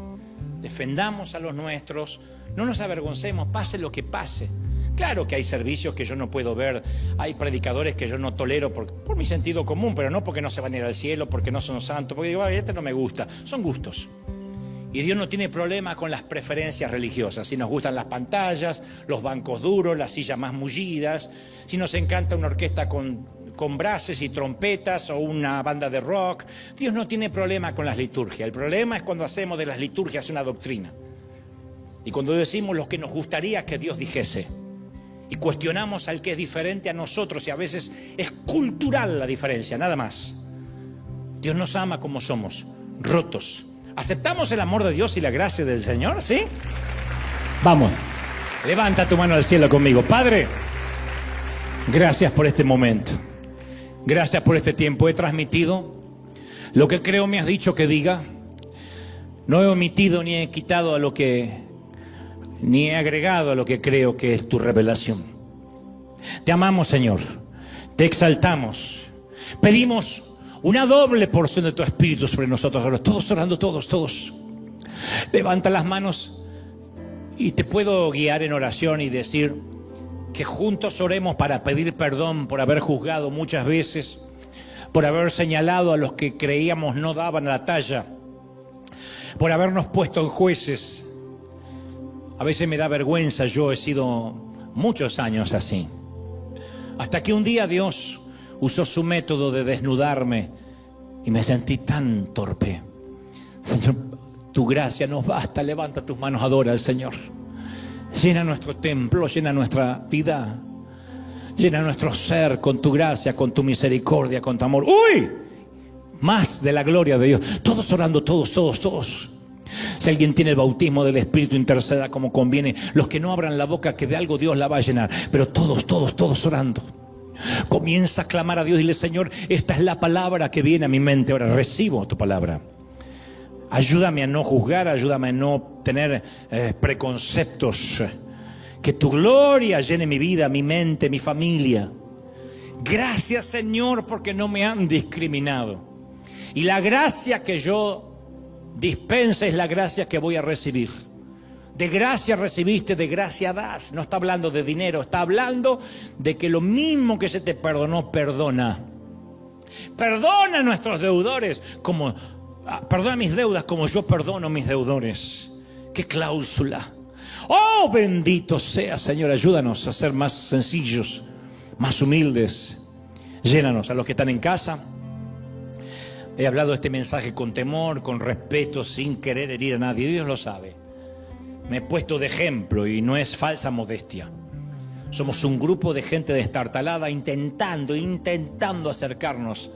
Defendamos a los nuestros, no nos avergoncemos, pase lo que pase. Claro que hay servicios que yo no puedo ver, hay predicadores que yo no tolero por mi sentido común, pero no porque no se van a ir al cielo, porque no son santos, porque digo, este no me gusta, son gustos. Y Dios no tiene problema con las preferencias religiosas, si nos gustan las pantallas, los bancos duros, las sillas más mullidas, si nos encanta una orquesta con brases y trompetas o una banda de rock. Dios no tiene problema con las liturgias, el problema es cuando hacemos de las liturgias una doctrina. Y cuando decimos lo que nos gustaría que Dios dijese. Y cuestionamos al que es diferente a nosotros y a veces es cultural la diferencia, nada más. Dios nos ama como somos, rotos. ¿Aceptamos el amor de Dios y la gracia del Señor? ¿Sí? Vamos, levanta tu mano al cielo conmigo. Padre, gracias por este momento. Gracias por este tiempo. He transmitido lo que creo me has dicho que diga. No he omitido ni he quitado ni he agregado a lo que creo que es tu revelación. Te amamos, Señor. Te exaltamos. Pedimos una doble porción de tu Espíritu sobre nosotros ahora. Todos orando, todos. Levanta las manos y te puedo guiar en oración y decir que juntos oremos para pedir perdón por haber juzgado muchas veces, por haber señalado a los que creíamos no daban la talla, por habernos puesto en jueces. A veces me da vergüenza, yo he sido muchos años así. Hasta que un día Dios usó su método de desnudarme y me sentí tan torpe. Señor, tu gracia nos basta. Levanta tus manos, adora al Señor. Llena nuestro templo, llena nuestra vida, llena nuestro ser con tu gracia, con tu misericordia, con tu amor. ¡Uy! Más de la gloria de Dios. Todos orando, todos. Si alguien tiene el bautismo del Espíritu, interceda como conviene. Los que no abran la boca, que de algo Dios la va a llenar. Pero todos orando. Comienza a clamar a Dios y dile, Señor, esta es la palabra que viene a mi mente. Ahora recibo tu palabra. Ayúdame a no juzgar, ayúdame a no tener preconceptos. Que tu gloria llene mi vida, mi mente, mi familia. Gracias, Señor, porque no me han discriminado. Y la gracia que yo dispensa es la gracia que voy a recibir. De gracia recibiste, de gracia das. No está hablando de dinero, está hablando de que lo mismo que se te perdonó, perdona. Perdona a nuestros deudores, perdona mis deudas como yo perdono a mis deudores. ¡Qué cláusula! ¡Oh, bendito sea, Señor! Ayúdanos a ser más sencillos, más humildes. Llénanos a los que están en casa. He hablado de este mensaje con temor, con respeto, sin querer herir a nadie. Dios lo sabe. Me he puesto de ejemplo y no es falsa modestia. Somos un grupo de gente destartalada intentando acercarnos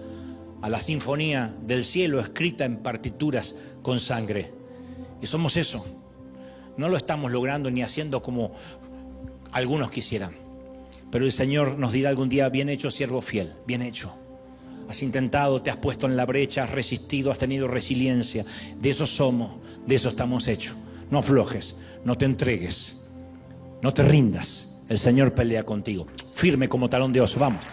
a la sinfonía del cielo escrita en partituras con sangre. Y somos eso. No lo estamos logrando ni haciendo como algunos quisieran. Pero el Señor nos dirá algún día, bien hecho, siervo fiel, bien hecho. Has intentado, te has puesto en la brecha, has resistido, has tenido resiliencia. De eso somos, de eso estamos hechos. No aflojes, no te entregues, no te rindas. el Señor pelea contigo. Firme como talón de oso, vamos.